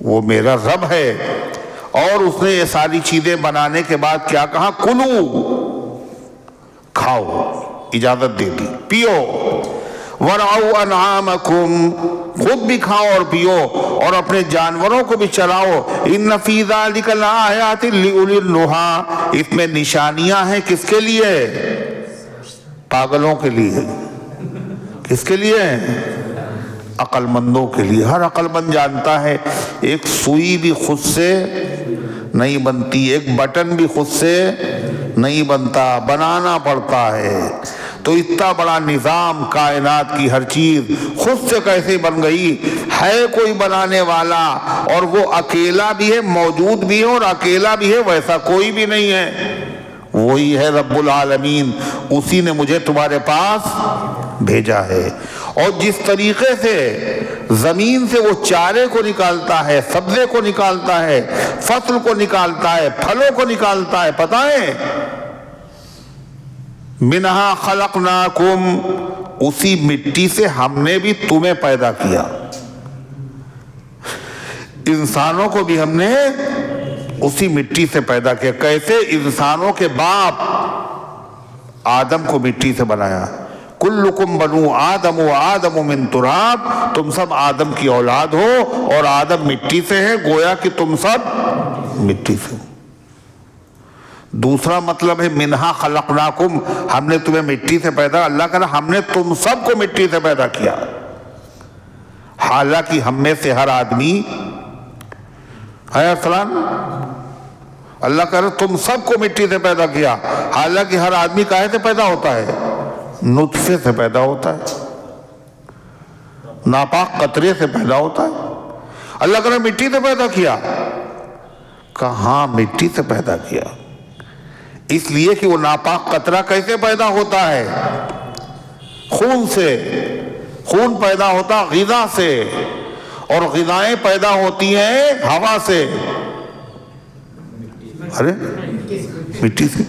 وہ میرا رب ہے، اور اس نے یہ ساری چیزیں بنانے کے بعد کیا کہا؟ کلو، کھاؤ، اجازت دے دی، پیو۔ وَرَعَوْا أَنْعَامَكُمْ، خود بھی کھاؤ اور پیو، اور اپنے جانوروں کو بھی چلاؤ۔ إِنَّ فِي ذَلِكَ لَآيَاتٍ لِأُولِي النُّهَىٰ، اس میں نشانیاں ہیں کس کے لیے؟ پاگلوں کے لیے۔ کس کے لیے؟ عقل مندوں کے لیے۔ ہر عقل مند جانتا ہے ایک سوئی بھی خود سے نہیں بنتی، ایک بٹن بھی خود سے نہیں بنتا، بنانا پڑتا ہے۔ تو اتنا بڑا نظام، کائنات کی ہر چیز خود سے کیسے بن گئی؟ ہے کوئی بنانے والا، اور وہ اکیلا بھی ہے، موجود بھی ہے اور اکیلا بھی ہے، ویسا کوئی بھی نہیں ہے۔ وہی ہے رب العالمین، اسی نے مجھے تمہارے پاس بھیجا ہے۔ اور جس طریقے سے زمین سے وہ چارے کو نکالتا ہے، سبزے کو نکالتا ہے، فصل کو نکالتا ہے، پھلوں کو نکالتا ہے، پتہ ہے؟ منہا خلقناکم، اسی مٹی سے ہم نے بھی تمہیں پیدا کیا۔ انسانوں کو بھی ہم نے اسی مٹی سے پیدا کیا۔ کیسے؟ انسانوں کے باپ آدم کو مٹی سے بنایا۔ کلکم بنو آدم و آدم من تراب، تم سب آدم کی اولاد ہو اور آدم مٹی سے ہے، گویا کہ تم سب مٹی سے ہو۔ دوسرا مطلب ہے منہا خلقناکم، ہم نے تمہیں مٹی سے پیدا، اللہ کہہ رہا ہم نے تم سب کو مٹی سے پیدا کیا۔ حالانکہ ہم میں سے ہر آدمی ہے فلان، اللہ کہہ رہا تم سب کو مٹی سے پیدا کیا، حالانکہ ہر آدمی کاہے سے پیدا ہوتا ہے؟ نطفے سے پیدا ہوتا ہے، ناپاک قطرے سے پیدا ہوتا ہے۔ اللہ کہہ رہا مٹی سے پیدا کیا، کہاں مٹی سے پیدا کیا؟ اس لیے کہ وہ ناپاک قطرہ کیسے پیدا ہوتا ہے؟ خون سے، خون پیدا ہوتا غذا سے، اور غذائیں پیدا ہوتی ہیں ہوا سے۔ ارے مٹی سے،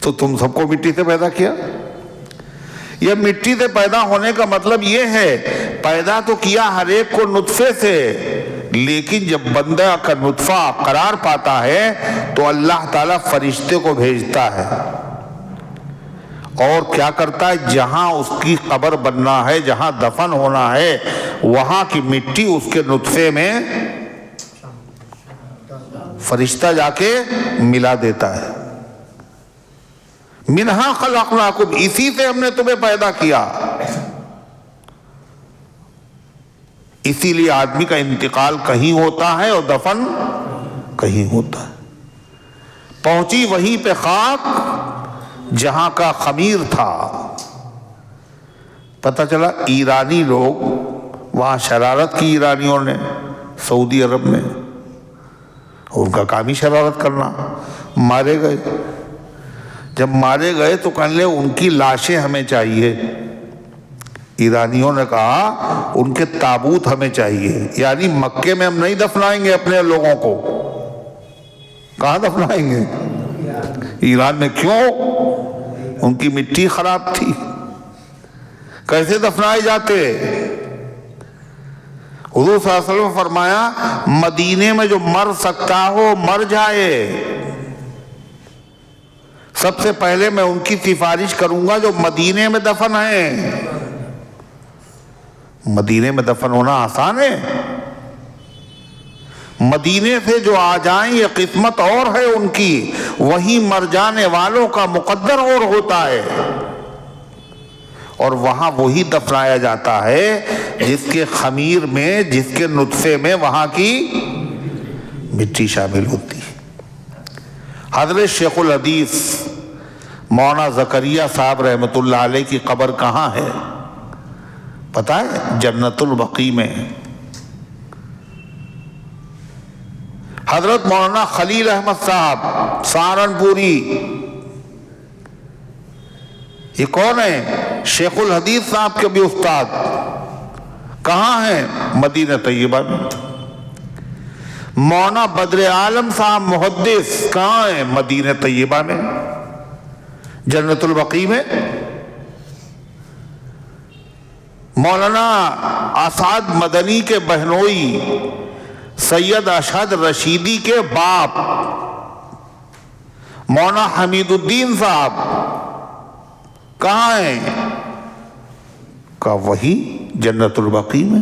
تو تم سب کو مٹی سے پیدا کیا۔ یہ مٹی سے پیدا ہونے کا مطلب یہ ہے، پیدا تو کیا ہر ایک کو نطفے سے، لیکن جب بندہ کا نطفہ قرار پاتا ہے تو اللہ تعالیٰ فرشتے کو بھیجتا ہے، اور کیا کرتا ہے؟ جہاں اس کی قبر بننا ہے، جہاں دفن ہونا ہے، وہاں کی مٹی اس کے نطفے میں فرشتہ جا کے ملا دیتا ہے۔ منہا خلقناکم، اسی سے ہم نے تمہیں پیدا کیا۔ اسی لیے آدمی کا انتقال کہیں ہوتا ہے اور دفن کہیں ہوتا ہے۔ پہنچی وہیں پہ خاک جہاں کا خمیر تھا، پتہ چلا ایرانی لوگ وہاں شرارت کی، ایرانیوں نے سعودی عرب میں، ان کا کام ہی شرارت کرنا، مارے گئے۔ جب مارے گئے تو کہنے لے ان کی لاشیں ہمیں چاہیے۔ ایرانیوں نے کہا ان کے تابوت ہمیں چاہیے، یعنی مکے میں ہم نہیں دفنائیں گے اپنے لوگوں کو، کہاں دفنائیں گے؟ ایران میں۔ کیوں؟ ان کی مٹی خراب تھی، کیسے دفنائے جاتے؟ حضور صلی اللہ علیہ وسلم نے فرمایا مدینے میں جو مر سکتا ہو مر جائے، سب سے پہلے میں ان کی سفارش کروں گا جو مدینے میں دفن ہیں۔ مدینے میں دفن ہونا آسان ہے؟ مدینے سے جو آ جائیں یہ قسمت اور ہے ان کی، وہیں مر جانے والوں کا مقدر اور ہوتا ہے، اور وہاں وہی دفنایا جاتا ہے جس کے خمیر میں، جس کے نطفے میں وہاں کی مٹی شامل ہوتی ہے۔ حضرت شیخ الحدیث مولانا زکریہ صاحب رحمۃ اللہ علیہ کی قبر کہاں ہے پتہ ہے؟ جنت البقیع میں۔ حضرت مولانا خلیل احمد صاحب سہارنپوری، یہ کون ہے؟ شیخ الحدیث صاحب کے بھی استاد، کہاں ہیں؟ مدینہ طیبہ میں۔ مولانا بدر عالم صاحب محدث کہاں ہیں؟ مدینہ طیبہ میں، جنت البقیع میں۔ مولانا اسعد مدنی کے بہنوئی سید اشہد رشیدی کے باپ مولانا حمید الدین صاحب کہاں ہیں؟ کہا وہی جنت البقیع میں۔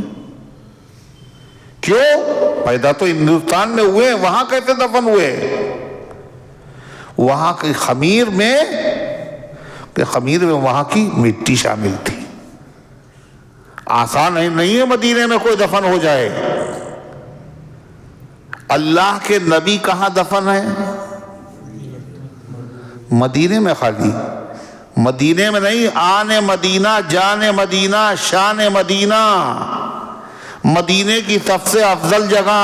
کیوں؟ پیدا تو ہندوستان میں ہوئے، وہاں کیسے دفن ہوئے؟ وہاں کی خمیر میں وہاں کی مٹی شامل تھی۔ آسان نہیں ہے مدینے میں کوئی دفن ہو جائے۔ اللہ کے نبی کہاں دفن ہے؟ مدینے میں خالی، مدینے میں نہیں، آن مدینہ، جان مدینہ، شان مدینہ، مدینے کی سب سے افضل جگہ،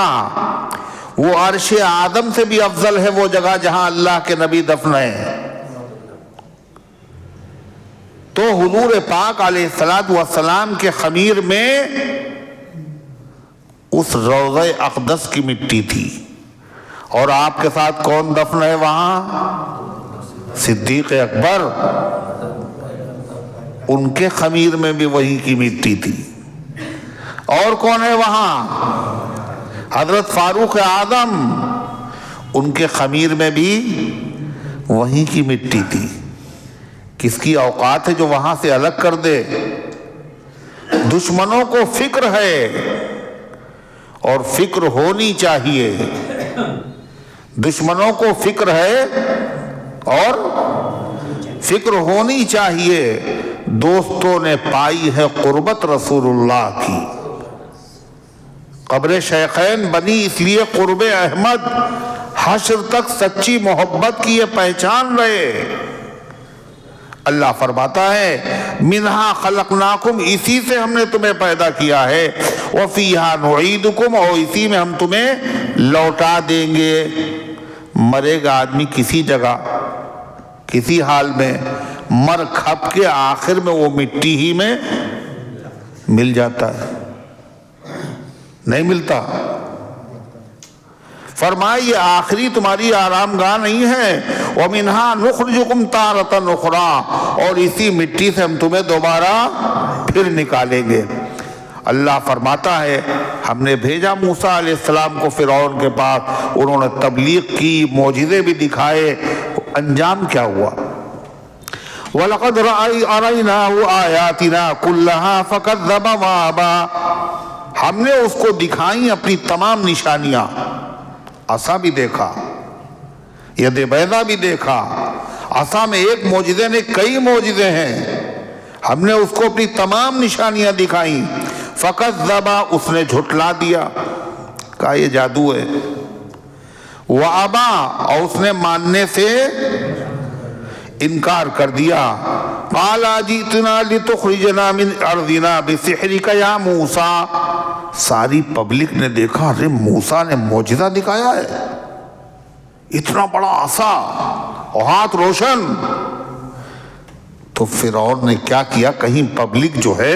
وہ عرش آدم سے بھی افضل ہے وہ جگہ جہاں اللہ کے نبی دفن ہیں۔ تو حضور پاک علیہ السلام کے خمیر میں اس روضہ اقدس کی مٹی تھی، اور آپ کے ساتھ کون دفن ہے وہاں؟ صدیق اکبر، ان کے خمیر میں بھی وہی کی مٹی تھی۔ اور کون ہے وہاں؟ حضرت فاروق اعظم، ان کے خمیر میں بھی وہی کی مٹی تھی۔ کس کی اوقات ہے جو وہاں سے الگ کر دے؟ دشمنوں کو فکر ہے، اور فکر ہونی چاہیے، دشمنوں کو فکر ہے اور فکر ہونی چاہیے۔ دوستوں نے پائی ہے قربت رسول اللہ کی، قبر شیخین بنی اس لیے قرب احمد، حشر تک سچی محبت کی یہ پہچان رہے۔ اللہ فرماتا ہے منہا خلقناکم، اسی سے ہم نے تمہیں پیدا کیا ہے، وفیہا نعیدکم، اور اسی میں ہم تمہیں لوٹا دیں گے۔ مرے گا آدمی کسی جگہ، کسی حال میں، مر کھپ کے آخر میں وہ مٹی ہی میں مل جاتا ہے، نہیں ملتا۔ فرمایا یہ آخری تمہاری آرام گاہ نہیں ہے، وَمِنْهَا نُخْرِجُكُمْ تَارَةً أُخْرَىٰ، اور اسی مٹی سے ہم تمہیں دوبارہ پھر نکالیں گے۔ اللہ فرماتا ہے ہم نے بھیجا موسیٰ علیہ السلام کو فرعون کے پاس، انہوں نے تبلیغ کی، معجزے بھی دکھائے، انجام کیا ہوا؟ وَلَقَدْ أَرَيْنَاهُ آيَاتِنَا كُلَّهَا فَكَذَّبَ وَأَبَىٰ، ہم نے اس کو دکھائیں اپنی تمام نشانیاں، عصا بھی دیکھا، ید بیضا بھی دیکھا، عصا میں ایک معجزے نے کئی معجزے ہیں، ہم نے اس کو اپنی تمام نشانیاں دکھائیں، فَكَذَّبَ، اس نے جھٹلا دیا، کہا یہ جادو ہے، وَأَبَىٰ، اور اس نے ماننے سے انکار کر دیا. قال اجئتنا لتخرجنا من ارضنا بسحرك یا موسیٰ. ساری پبلک نے دیکھا ارے موسیٰ نے معجزہ دکھایا ہے، اتنا بڑا عصا اور ہاتھ روشن. تو فرعون نے کیا کیا، کہیں پبلک جو ہے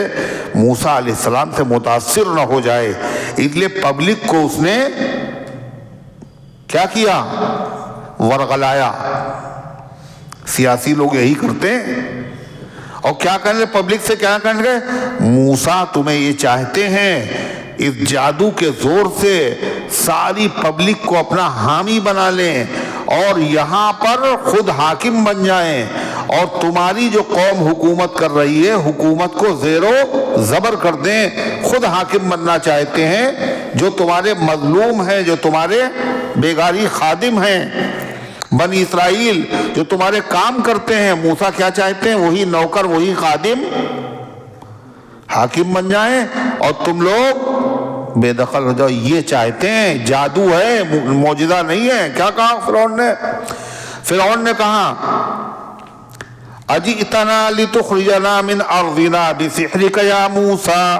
موسیٰ علیہ السلام سے متاثر نہ ہو جائے، اس لیے پبلک کو اس نے کیا کیا، ورغلایا. سیاسی لوگ یہی کرتے ہیں. اور کیا کہنے لگے پبلک سے، کیا کہنے لگے، موسیٰ تمہیں یہ چاہتے ہیں اس جادو کے زور سے ساری پبلک کو اپنا حامی بنا لیں اور یہاں پر خود حاکم بن جائیں، اور تمہاری جو قوم حکومت کر رہی ہے حکومت کو زیر و زبر کر دیں، خود حاکم بننا چاہتے ہیں. جو تمہارے مظلوم ہیں، جو تمہارے بیگاری خادم ہیں بنی اسرائیل، جو تمہارے کام کرتے ہیں، موسیٰ کیا چاہتے ہیں، وہی نوکر وہی خادم حاکم بن جائیں اور تم لوگ بے دخل ہو جاؤ. یہ چاہتے ہیں، جادو ہے، معجزہ نہیں ہے. کیا کہا فرعون نے کہا اجئتنا لتخرجنا من ارضنا بسحرك یا موسیٰ.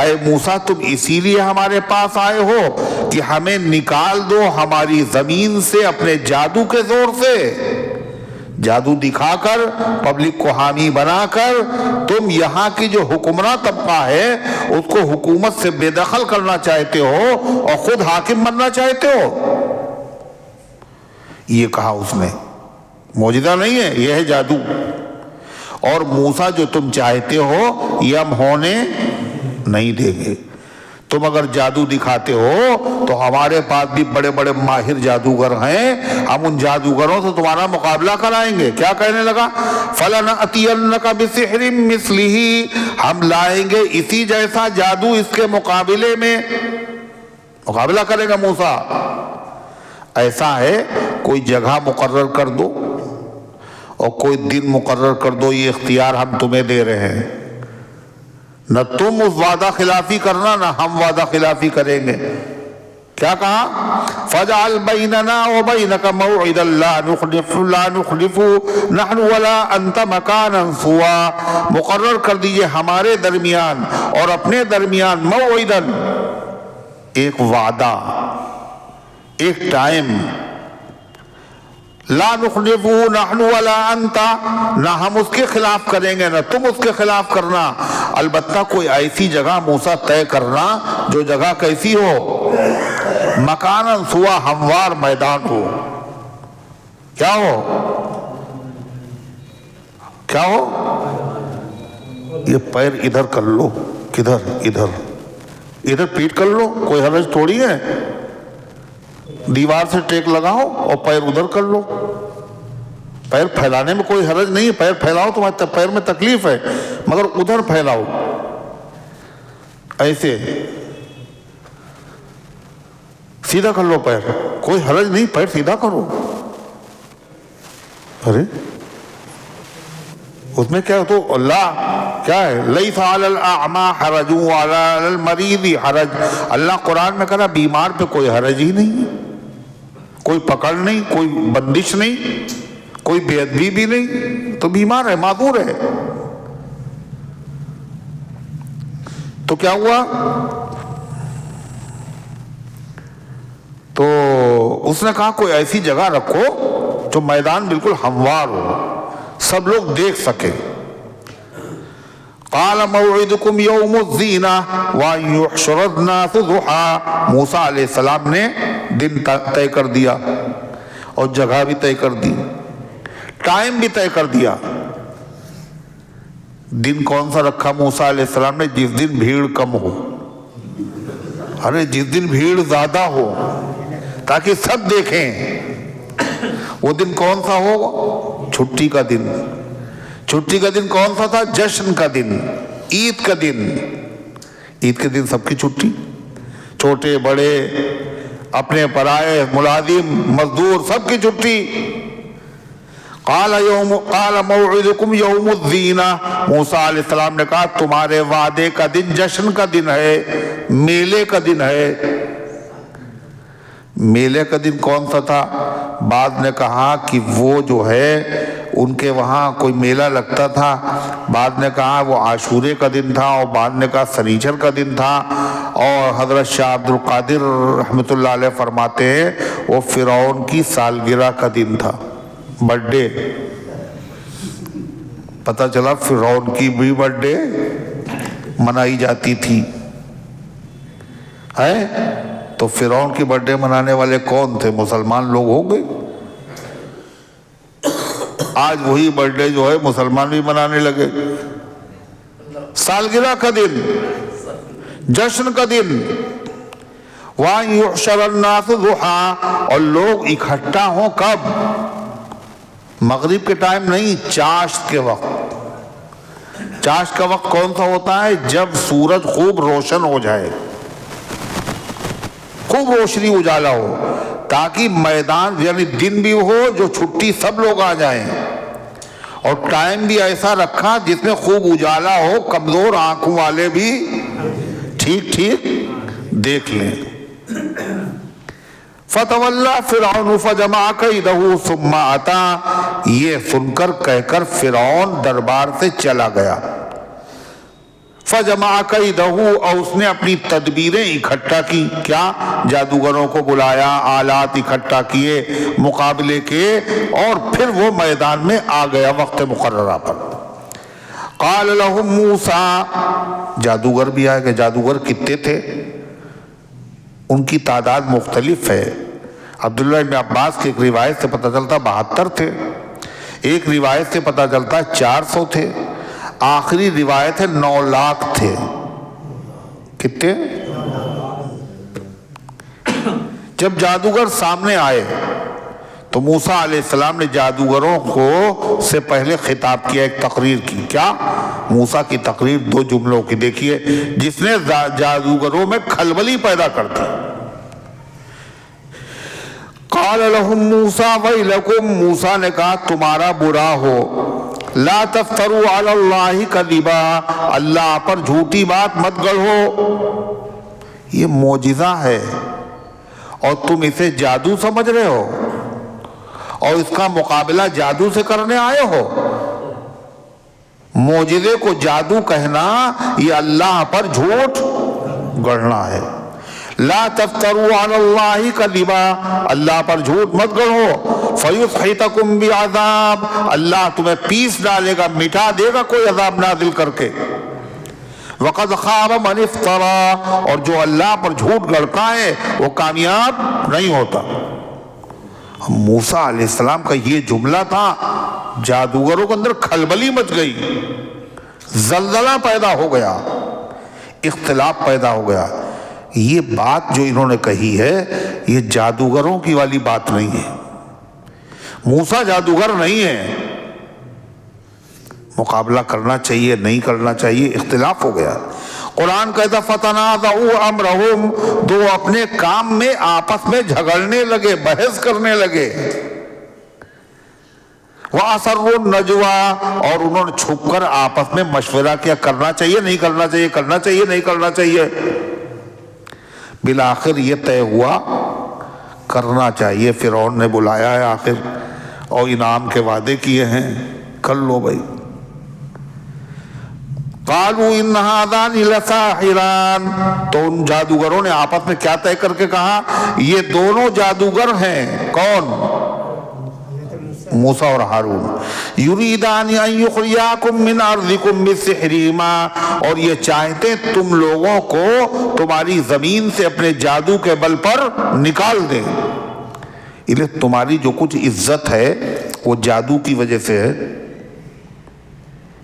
اے موسیٰ تم اسی لیے ہمارے پاس آئے ہو کہ ہمیں نکال دو ہماری زمین سے اپنے جادو کے زور سے. جادو دکھا کر پبلک کو حامی بنا کر تم یہاں کی جو حکمراں طبقہ ہے اس کو حکومت سے بے دخل کرنا چاہتے ہو اور خود حاکم بننا چاہتے ہو. یہ کہا اس نے. معجزہ نہیں ہے، یہ ہے جادو. اور موسیٰ جو تم چاہتے ہو یہ ہم ہونے نہیں دیں گے. تم اگر جادو دکھاتے ہو تو ہمارے پاس بھی بڑے بڑے ماہر جادوگر ہیں، ہم ان جادوگروں سے تمہارا مقابلہ کرائیں گے. کیا کہنے لگا، فَلَنَأْتِيَنَّكَ بِسِحْرٍ مِثْلِهِ، ہم لائیں گے اسی جیسا جادو اس کے مقابلے میں. مقابلہ کرے گا موسیٰ. ایسا ہے کوئی جگہ مقرر کر دو اور کوئی دن مقرر کر دو، یہ اختیار ہم تمہیں دے رہے ہیں. نہ تم اس وعدہ خلافی کرنا نہ ہم وعدہ خلافی کریں گے. کیا کہا، فَجْعَلْ بَيْنَنَا وَبَيْنَكَ مَوْعِدًا لَا نُخْلِفُ نَحْنُ وَلَا أَنْتَ مَكَانًا سُوًى. مقرر کر دیجئے ہمارے درمیان اور اپنے درمیان موعداً، ایک وعدہ، ایک ٹائم. لا نخلفہ نحن ولا انت، نہ ہم اس کے خلاف کریں گے نہ تم اس کے خلاف کرنا. البتہ کوئی ایسی جگہ موسیٰ طے کرنا جو جگہ کیسی ہو، مکانا سوا، ہموار میدان ہو. کیا ہو، کیا ہو، یہ پیر ادھر کر لو، کدھر، ادھر پیٹ کر لو، کوئی حرج تھوڑی ہے. دیوار سے ٹیک لگاؤ اور پیر ادھر کر لو. پیر پھیلانے میں کوئی حرج نہیں ہے، پیر پھیلاؤ، تمہارے پیر میں تکلیف ہے مگر ادھر پھیلاؤ. ایسے سیدھا کر لو پیر، کوئی حرج نہیں، پیر سیدھا کرو. ارے اس میں کیا تو اللہ کیا ہے، لیس علی الاعمى حرج وعلی المریض حرج. اللہ قرآن میں کہا بیمار پہ کوئی حرج ہی نہیں، کوئی پکڑ نہیں، کوئی بندش نہیں، کوئی بے ادبی بھی نہیں. تو بیمار ہے، معذور ہے. تو کیا ہوا، تو اس نے کہا کوئی ایسی جگہ رکھو جو میدان بالکل ہموار ہو، سب لوگ دیکھ سکے. قال موعدكم يوم الزينة وأن يحشر الناس ضحى. موسیٰ علیہ السلام نے دن طے کر دیا اور جگہ بھی طے کر دی، ٹائم بھی طے کر دیا. دن کون سا رکھا موسیٰ علیہ السلام نے، جس دن بھیڑ کم ہو. ارے جس دن بھیڑ زیادہ ہو تاکہ سب دیکھیں. وہ دن کون سا ہو، چھٹی کا دن. چھٹی کا دن کون سا تھا، جشن کا دن، عید کا دن. عید کے دن سب کی چھٹی، چھوٹے بڑے، اپنے پرائے، ملازم مزدور، سب کی چھٹی. قال موعدكم یوم الزینہ. موسیٰ علیہ السلام نے کہا تمہارے وعدے کا دن جشن کا دن ہے، میلے کا دن ہے. میلے کا دن کون سا تھا، بعد نے کہا کہ وہ جو ہے ان کے وہاں کوئی میلہ لگتا تھا، بعد نے کہا وہ عاشورے کا دن تھا اور بعد نے کہا سنیچر کا دن تھا، اور حضرت شاہ عبد القادر رحمۃ اللہ علیہ فرماتے ہیں وہ فرعون کی سالگرہ کا دن تھا، برتھ ڈے۔ پتہ چلا فرعون کی بھی برتھ ڈے منائی جاتی تھی ہے۔ تو فرعون کی برتھ ڈے منانے والے کون تھے؟ مسلمان لوگ ہوں گے۔ آج وہی برتھ ڈے جو ہے مسلمان بھی منانے لگے، سالگرہ کا دن، جشن کا دن۔ وَأَن يُحْشَرَ النَّاسُ ضُحًى، اور لوگ اکٹھا ہوں کب؟ مغرب کے ٹائم نہیں، چاشت کے وقت۔ چاشت کا وقت کون سا ہوتا ہے؟ جب سورج خوب روشن ہو جائے، خوب روشنی اجالا ہو، تاکہ میدان یعنی دن بھی ہو جو چھٹی سب لوگ آ جائیں، اور ٹائم بھی ایسا رکھا جس میں خوب اجالا ہو، کمزور آنکھوں والے بھی ٹھیک ٹھیک دیکھ لیں۔ فَتَوَلَّى فِرْعَوْنُ فَجَمَعَ كَيْدَهُ ثُمَّ أَتَىٰ، یہ سن کر کہہ کر فرعون دربار سے چلا گیا۔ فَجَمَعَ كَيْدَهُ، اور اس نے اپنی تدبیریں اکٹھا کی۔ کیا؟ جادوگروں کو بلایا، آلات اکٹھا کیے مقابلے کے، اور پھر وہ میدان میں آ گیا وقت مقررہ پر۔ قال لهم موسیٰ، جادوگر بھی آئے گئے۔ جادوگر کتنے تھے؟ ان کی تعداد مختلف ہے۔ عبداللہ ابن عباس کی ایک روایت سے پتہ چلتا 72 تھے، ایک روایت سے پتہ چلتا 400 تھے، آخری روایت ہے 9 لاکھ تھے۔ کتنے؟ جب جادوگر سامنے آئے تو موسیٰ علیہ السلام نے جادوگروں کو سے پہلے خطاب کیا، ایک تقریر کی۔ کیا؟ موسیٰ کی تقریر 2 جملوں کی، دیکھیے، جس نے جادوگروں میں کھلبلی پیدا کر دی۔ قال لهم موسیٰ ویلکم، موسیٰ نے کہا تمہارا برا ہو، لا تفتروا علی اللہ کذبا، اللہ پر جھوٹی بات مت گڑھو۔ یہ معجزہ ہے اور تم اسے جادو سمجھ رہے ہو، اور اس کا مقابلہ جادو سے کرنے آئے ہو۔ معجزے کو جادو کہنا یہ اللہ پر جھوٹ گڑھنا ہے۔ لا تفتروا علی اللہ کذبا، اللہ پر جھوٹ مت گڑھو۔ فیسحتکم بعذاب، اللہ تمہیں پیس ڈالے گا، مٹا دے گا کوئی عذاب نازل کر کے۔ وقد خاب من افترا، اور جو اللہ پر جھوٹ گڑھتا ہے وہ کامیاب نہیں ہوتا۔ موسیٰ علیہ السلام کا یہ جملہ تھا، جادوگروں کے اندر کھلبلی مچ گئی، زلزلہ پیدا ہو گیا، اختلاف پیدا ہو گیا۔ یہ بات جو انہوں نے کہی ہے یہ جادوگروں کی والی بات نہیں ہے، موسیٰ جادوگر نہیں ہے۔ مقابلہ کرنا چاہیے نہیں کرنا چاہیے، اختلاف ہو گیا۔ قرآن کہتا فتنازعوا امرہم، دو اپنے کام میں آپس میں جھگڑنے لگے، بحث کرنے لگے۔ وَأَسَرُّوا النَّجْوَىٰ، اور انہوں نے چھپ کر آپس میں مشورہ کیا، کرنا چاہیے نہیں کرنا چاہیے، کرنا چاہیے نہیں کرنا چاہیے۔ بالآخر یہ طے ہوا کرنا چاہیے، فرعون نے بلایا ہے آخر اور انعام کے وعدے کیے ہیں، کر لو بھائی۔ قالوا ان هذان لساحران، تو ان جادوگروں نے آپس میں کیا طے کر کے کہا؟ یہ دونوں جادوگر ہیں۔ کون؟ موسیٰ اور ہارون۔ یریدان ان یخرجاکم من ارضکم بسحرہما، اور یہ چاہتے تم لوگوں کو تمہاری زمین سے اپنے جادو کے بل پر نکال دیں۔ انہیں تمہاری جو کچھ عزت ہے وہ جادو کی وجہ سے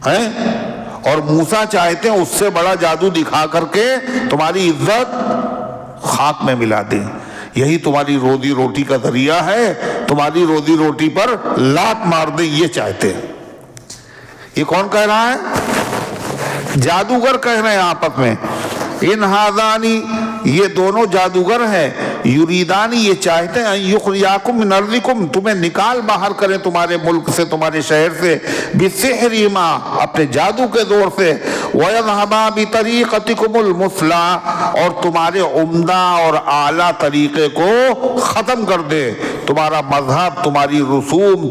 ہے، اور موسیٰ چاہتے ہیں اس سے بڑا جادو دکھا کر کے تمہاری عزت خاک میں ملا دیں۔ یہی تمہاری روزی روٹی کا ذریعہ ہے، تمہاری روزی روٹی پر لات مار دیں، یہ چاہتے ہیں۔ یہ کون کہہ رہا ہے؟ جادوگر کہہ رہے ہیں آپس میں۔ ان ہذانی، یہ دونوں جادوگر ہیں، یریدان یہ چاہتے ہیں یخرجاکم من ارضکم تمہیں نکال باہر کریں تمہارے ملک سے تمہارے شہر سے بسحرہما اپنے جادو کے زور سے ویذھبا بطریقتکم المثلی اور تمہارے عمدہ اور اعلیٰ طریقے کو ختم کر دے تمہارا مذہب تمہاری رسوم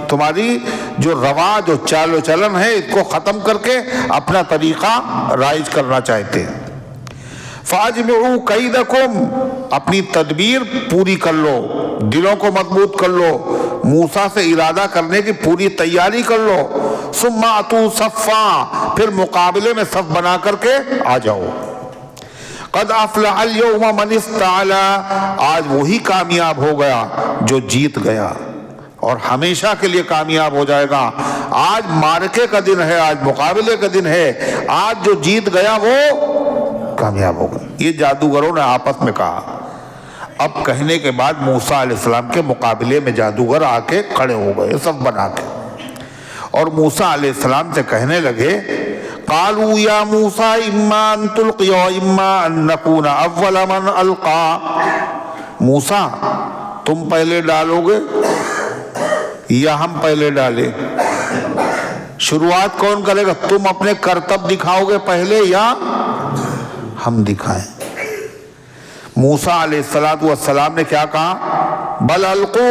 تمہاری جو رواج اور چال و چلن ہے اس کو ختم کر کے اپنا طریقہ رائج کرنا چاہتے ہیں فاجمعوا کیدکم اپنی تدبیر پوری کر لو دلوں کو مضبوط کر لو موسیٰ سے ارادہ کرنے کی پوری تیاری کر لو ثم اتوا صفا پھر مقابلے میں صف بنا کر کے آ جاؤ قد افلح اليوم من استعلا آج وہی کامیاب ہو گیا جو جیت گیا اور ہمیشہ کے لیے کامیاب ہو جائے گا آج مارکے کا دن ہے آج مقابلے کا دن ہے آج جو جیت گیا وہ کامیاب ہو گیا یہ جادوگروں نے آپس میں کہا اب کہنے کے بعد موسیٰ علیہ السلام کے مقابلے میں جادوگر آ کے کھڑے ہو گئے صف بنا کے اور موسیٰ علیہ السلام سے کہنے لگے قالوا یا موسیٰ اما ان تلقی و اما ان نکون اول من القا موسیٰ تم پہلے ڈالو گے یا ہم پہلے ڈالیں شروعات کون کرے گا تم اپنے کرتب دکھاؤ گے پہلے یا ہم دکھائیں موسیٰ علیہ السلام نے کیا کہا بل القو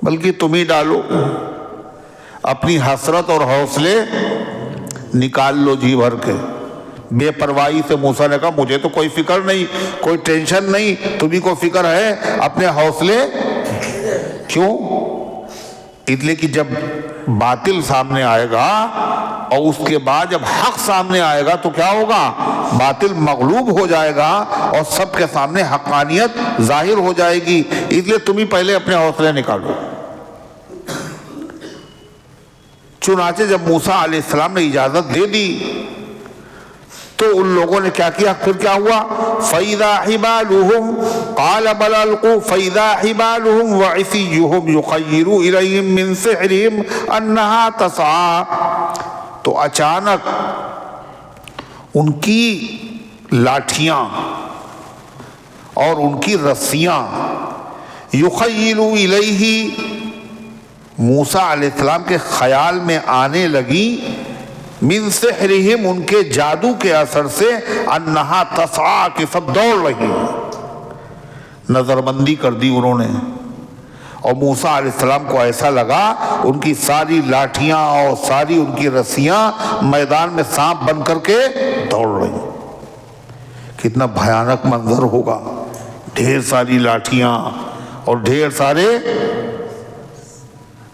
بلکہ تم ہی ڈالو اپنی حسرت اور حوصلے نکال لو جی بھر کے بے پرواہی سے موسیٰ نے کہا مجھے تو کوئی فکر نہیں کوئی ٹینشن نہیں تمہیں کو فکر ہے اپنے حوصلے کیوں اس لیے کہ جب باطل سامنے آئے گا اور اس کے بعد جب حق سامنے آئے گا تو کیا ہوگا باطل مغلوب ہو جائے گا اور سب کے سامنے حقانیت ظاہر ہو جائے گی اس لیے تم ہی پہلے اپنے حوصلے نکالو چنانچہ جب موسیٰ علیہ السلام نے اجازت دے دی تو ان لوگوں نے کیا کیا پھر کیا ہوا فَإِذَا حِبَالُهُمْ قَالَ بَلْ أَلْقُوا فَإِذَا حِبَالُهُمْ وَعِصِيُّهُمْ يُخَيِّرُ إِلَيْهِمْ مِنْ سِحْرِهِمْ أَنَّهَا تَسْعَىٰ تو اچانک ان کی لاٹھیاں اور ان کی رسیاں يُخَيِّرُ إِلَيْهِ موسیٰ علیہ السلام کے خیال میں آنے لگی من سحرہم ان کے جادو کے اثر سے انہا تسعا کہ سب دوڑ رہی نظر بندی کر دی انہوں نے اور موسیٰ علیہ السلام کو ایسا لگا ان کی ساری لاٹھیاں اور ساری ان کی رسیاں میدان میں سانپ بن کر کے دوڑ رہی کتنا بھیانک منظر ہوگا ڈھیر ساری لاٹھیاں اور ڈھیر سارے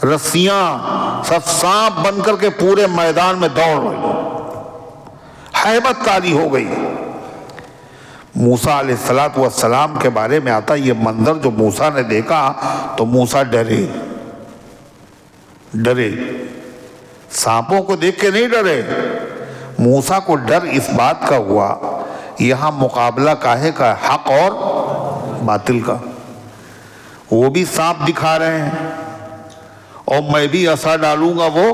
رسیاں سب سانپ بن کر کے پورے میدان میں دوڑ رہی ہیبت طاری ہو گئی موسیٰ علیہ السلام کے بارے میں آتا یہ منظر جو موسیٰ نے دیکھا تو موسیٰ ڈرے سانپوں کو دیکھ کے نہیں ڈرے موسیٰ کو ڈر اس بات کا ہوا یہاں مقابلہ کاہے کا حق اور باطل کا وہ بھی سانپ دکھا رہے ہیں اور میں بھی عصا ڈالوں گا وہ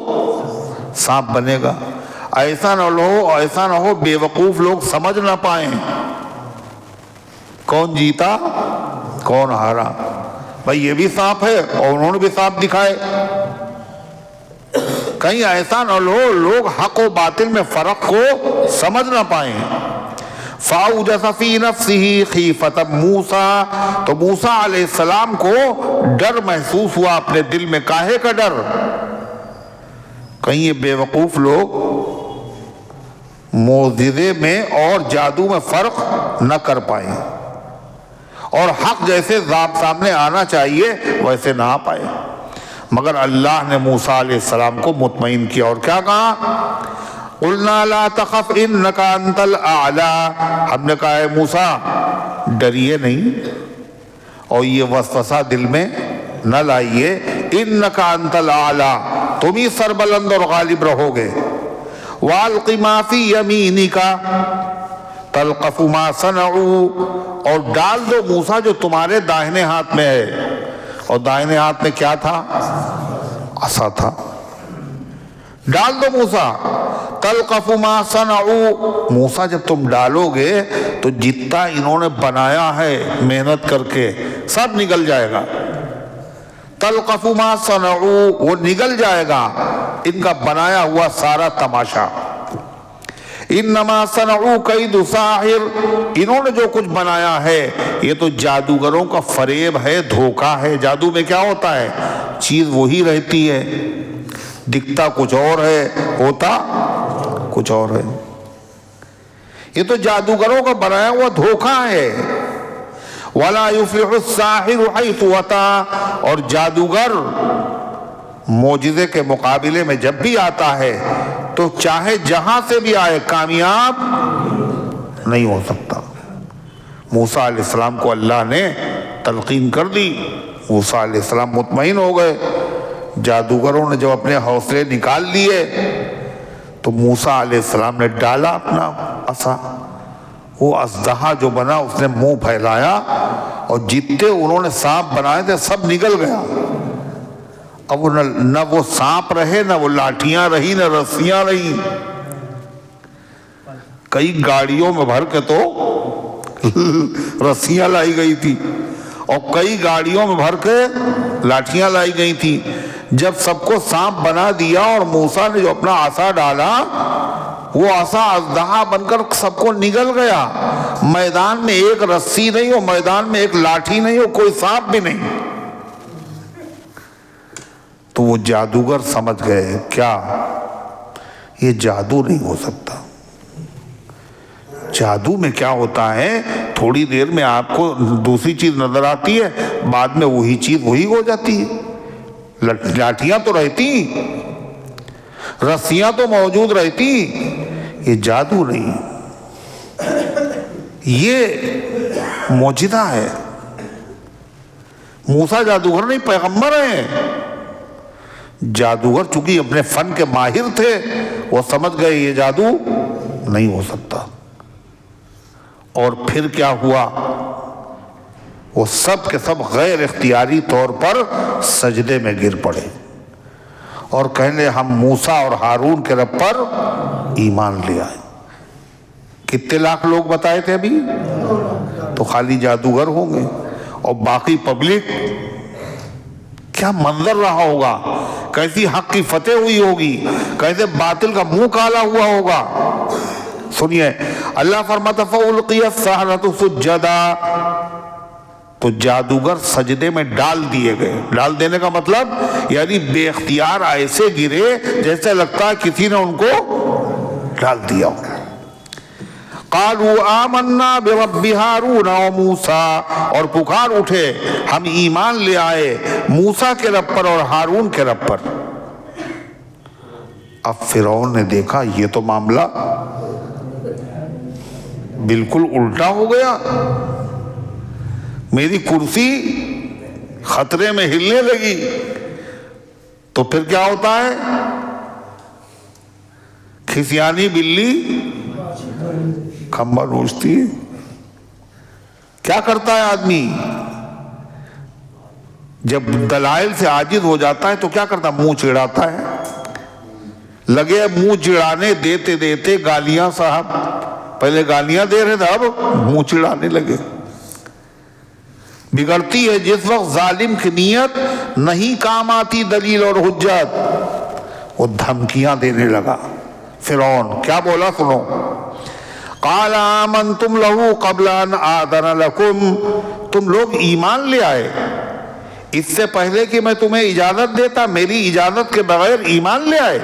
سانپ بنے گا ایسا نہ ہو بے وقوف لوگ سمجھ نہ پائیں کون جیتا کون ہارا بھائی یہ بھی سانپ ہے اور انہوں نے بھی سانپ دکھائے کہیں ایسا نہ ہو لوگ حق و باطل میں فرق کو سمجھ نہ پائیں فَأَوْجَسَ فِي نَفْسِهِ خِيفَةً موسیٰ تو موسیٰ علیہ السلام کو ڈر محسوس ہوا اپنے دل میں کاہے کا ڈر کہیں یہ بے وقوف لوگ معجزے میں اور جادو میں فرق نہ کر پائیں اور حق جیسے سامنے آنا چاہیے ویسے نہ آ پائے مگر اللہ نے موسیٰ علیہ السلام کو مطمئن کیا اور کیا کہا قلنا لا تخف انک انت الاعلی ہم نے کہا ہے موسیٰ ڈریے نہیں اور یہ وسوسہ دل میں نہ لائیے انک انت الاعلی تم ہی سربلند اور غالب رہو گے والق ما فی یمینک تلقف ما صنعوا اور ڈال دو موسیٰ جو تمہارے داہنے ہاتھ میں ہے اور داہنے ہاتھ میں کیا تھا عصا تھا ڈال دو موسیٰ، تلقف ما صنعوا، موسیٰ جب تم ڈالو گے تو جتنا انہوں نے بنایا ہے محنت کر کے سب نگل جائے گا۔ تلقف ما صنعوا، وہ نگل جائے گا ان کا بنایا ہوا سارا تماشا۔ انما صنعوا کید ساحر، انہوں نے جو کچھ بنایا ہے یہ تو جادوگروں کا فریب ہے، دھوکہ ہے۔ جادو میں کیا ہوتا ہے؟ چیز وہی رہتی ہے، دکھتا کچھ اور ہے، ہوتا کچھ اور ہے۔ یہ تو جادوگروں کا بنایا ہوا دھوکہ ہے۔ وَلَا يُفْلِحُ السَّاحِرُ حَيْثُ أَتَىٰ، اور جادوگر معجزے کے مقابلے میں جب بھی آتا ہے تو چاہے جہاں سے بھی آئے کامیاب نہیں ہو سکتا۔ موسیٰ علیہ السلام کو اللہ نے تلقین کر دی، موسیٰ علیہ السلام مطمئن ہو گئے۔ جادوگروں نے جب اپنے حوصلے نکال لیے تو موسیٰ علیہ السلام نے ڈالا اپنا عصا، وہ اژدہا جو بنا اس نے منہ پھیلایا اور جتنے انہوں نے سانپ بنائے تھے سب نگل گیا۔ اب نہ وہ سانپ رہے، نہ وہ لاٹھیاں رہی، نہ رسیاں رہی۔ کئی گاڑیوں میں بھر کے تو رسیاں لائی گئی تھی اور کئی گاڑیوں میں بھر کے لاٹھیاں لائی گئی تھی۔ جب سب کو سانپ بنا دیا اور موسیٰ نے جو اپنا عصا ڈالا وہ عصا اژدہا بن کر سب کو نگل گیا۔ میدان میں ایک رسی نہیں ہو، میدان میں ایک لاٹھی نہیں ہو، کوئی سانپ بھی نہیں۔ تو وہ جادوگر سمجھ گئے کیا یہ جادو نہیں ہو سکتا۔ جادو میں کیا ہوتا ہے، تھوڑی دیر میں آپ کو دوسری چیز نظر آتی ہے، بعد میں وہی چیز وہی ہو جاتی ہے۔ لاٹھیاں تو رہتی، رسیاں تو موجود رہتی، یہ جادو نہیں، یہ معجزہ ہے۔ موسیٰ جادوگر نہیں، پیغمبر ہیں۔ جادوگر چونکہ اپنے فن کے ماہر تھے، وہ سمجھ گئے یہ جادو نہیں ہو سکتا۔ اور پھر کیا ہوا، وہ سب کے سب غیر اختیاری طور پر سجدے میں گر پڑے اور کہنے ہم موسیٰ اور ہارون کے رب پر ایمان لے آئے۔ کتنے لاکھ لوگ بتائے تھے ابھی؟ تو خالی جادوگر ہوں گے اور باقی پبلک، کیا منظر رہا ہوگا، کیسی حق کی فتح ہوئی ہوگی، کیسے باطل کا منہ کالا ہوا ہوگا۔ سنیے، اللہ فرماتا فَأُلْقِيَ السَّحَرَةُ سُجَّدًا، تو جادوگر سجدے میں ڈال دیے گئے۔ ڈال دینے کا مطلب یعنی بے اختیار ایسے گرے جیسے لگتا ہے کسی نے ان کو ڈال دیا۔ قَالُوا آمَنَّا بِرَبِّ هَارُونَ وَمُوسَىٰ، اور پکار اٹھے ہم ایمان لے آئے موسیٰ کے رب پر اور ہارون کے رب پر۔ اب فرعون نے دیکھا یہ تو معاملہ بالکل الٹا ہو گیا، میری کرسی خطرے میں ہلنے لگی۔ تو پھر کیا ہوتا ہے، کھسیانی بلی کھمبا نوچتی ہے۔ کیا کرتا ہے آدمی جب دلائل سے عاجز ہو جاتا ہے تو کیا کرتا ہے، منہ چڑھاتا ہے۔ لگے منہ چڑھانے، دیتے دیتے گالیاں، صاحب پہلے گالیاں دے رہے تھے اب منہ چڑھانے لگے۔ بگڑتی ہے جس وقت ظالم کی نیت نہیں کام آتی دلیل اور حجت، وہ دھمکیاں دینے لگا۔ فرعون کیا بولا سنو، قال آمنتم لہو قبل ان آذن لکم، تم لوگ ایمان لے آئے اس سے پہلے کہ میں تمہیں اجازت دیتا، میری اجازت کے بغیر ایمان لے آئے۔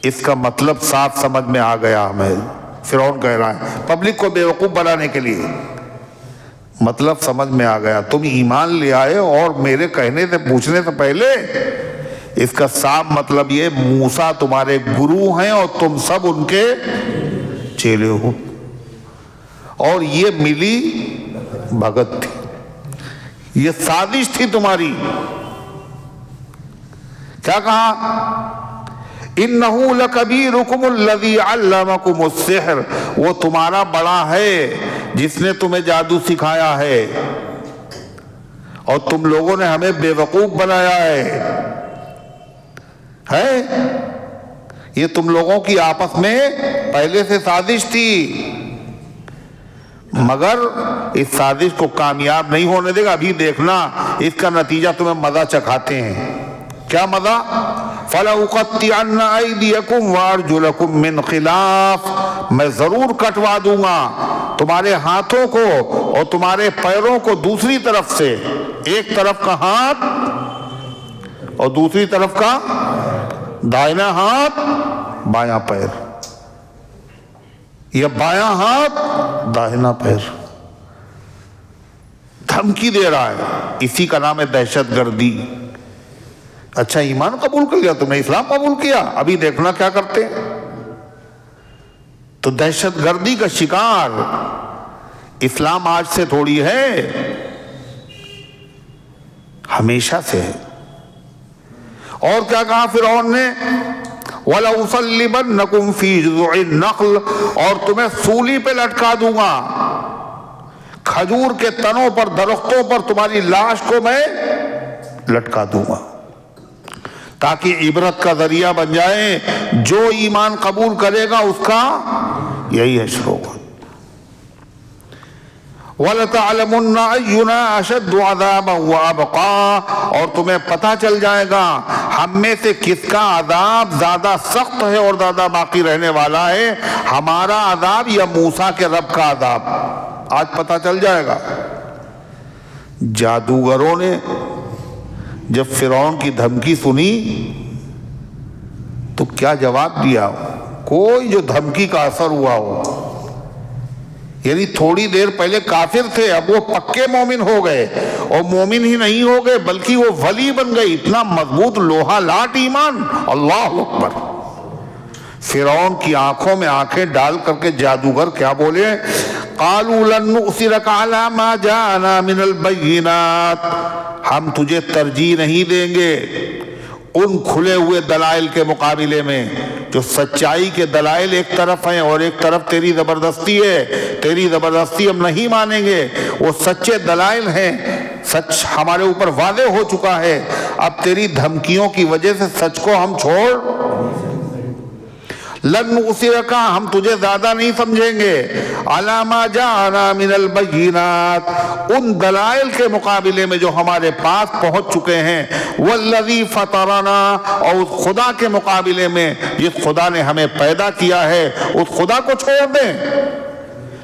اس کا مطلب صاف سمجھ میں آ گیا ہمیں، فرعون کہہ رہا ہے پبلک کو بیوقوف بنانے کے لیے، مطلب سمجھ میں آ گیا، تم ایمان لے آئے اور میرے کہنے سے پوچھنے سے پہلے۔ اس کا صاف مطلب یہ موسیٰ تمہارے گرو ہیں اور تم سب ان کے چیلے ہو، اور یہ ملی بھگت تھی، یہ سازش تھی تمہاری۔ کیا کہا، إِنَّهُ لَكَبِيرُكُمُ الَّذِي عَلَّمَكُمُ السِّحْرَ، وہ تمہارا بڑا ہے جس نے تمہیں جادو سکھایا ہے اور تم لوگوں نے ہمیں بے وقوف بنایا ہے۔ ہے؟ یہ تم لوگوں کی آپس میں پہلے سے سازش تھی، مگر اس سازش کو کامیاب نہیں ہونے دے گا۔ ابھی دیکھنا اس کا نتیجہ تمہیں مزہ چکھاتے ہیں۔ کیا مزہ؟ فَلَأُقَطِّعَنَّ أَيْدِيَكُمْ وَأَرْجُلَكُمْ مِنْ خِلَافٍ، میں ضرور کٹوا دوں گا تمہارے ہاتھوں کو اور تمہارے پیروں کو دوسری طرف سے، ایک طرف کا ہاتھ اور دوسری طرف کا دائنا ہاتھ بایاں پیر، یا بایاں ہاتھ داہنا پیر۔ دھمکی دے رہا ہے، اسی کا نام ہے دہشت گردی۔ اچھا ایمان قبول کر لیا تم نے، اسلام قبول کیا، ابھی دیکھنا کیا کرتے ہیں۔ تو دہشت گردی کا شکار اسلام آج سے تھوڑی ہے، ہمیشہ سے ہے۔ اور کیا کہا فرعون نے؟ وَلَأُصَلِّبَنَّكُمْ فِي جُذُعِ النَّخْلِ، اور تمہیں سولی پہ لٹکا دوں گا، کھجور کے تنوں پر، درختوں پر تمہاری لاش کو میں لٹکا دوں گا، تاکہ عبرت کا ذریعہ بن جائے۔ جو ایمان قبول کرے گا اس کا یہی حشر ہوگا۔ وَلَتَعْلَمُنَّ أَيُّنَا أَشَدُّ عَذَابًا وَأَبْقَىٰ، اور تمہیں پتہ چل جائے گا ہم میں سے کس کا عذاب زیادہ سخت ہے اور زیادہ باقی رہنے والا ہے، ہمارا عذاب یا موسیٰ کے رب کا عذاب۔ آج پتہ چل جائے گا۔ جادوگروں نے جب فرعون کی دھمکی سنی تو کیا جواب دیا؟ کوئی جو دھمکی کا اثر ہوا ہو، یعنی تھوڑی دیر پہلے کافر تھے، اب وہ پکے مومن ہو گئے، اور مومن ہی نہیں ہو گئے بلکہ وہ ولی بن گئے۔ اتنا مضبوط لوہا لاٹ ایمان، اللہ اکبر۔ فرعون کی آنکھوں میں آنکھیں ڈال کر کے جادوگر کیا بولے؟ قالوا لن نؤثرك على ما جاءنا من البينات، ہم تجھے ترجیح نہیں دیں گے ان کھلے ہوئے دلائل کے مقابلے میں۔ جو سچائی کے دلائل ایک طرف ہیں اور ایک طرف تیری زبردستی ہے، تیری زبردستی ہم نہیں مانیں گے۔ وہ سچے دلائل ہیں، سچ ہمارے اوپر واضح ہو چکا ہے، اب تیری دھمکیوں کی وجہ سے سچ کو ہم چھوڑ لن نؤثرک، ہم تجھے زیادہ نہیں سمجھیں گے، علی ما جاءنا من البینات، ان دلائل کے مقابلے میں جو ہمارے پاس پہنچ چکے ہیں، والذی فطرنا، اور اس خدا کے مقابلے میں جس خدا نے ہمیں پیدا کیا ہے، اس خدا کو چھوڑ دیں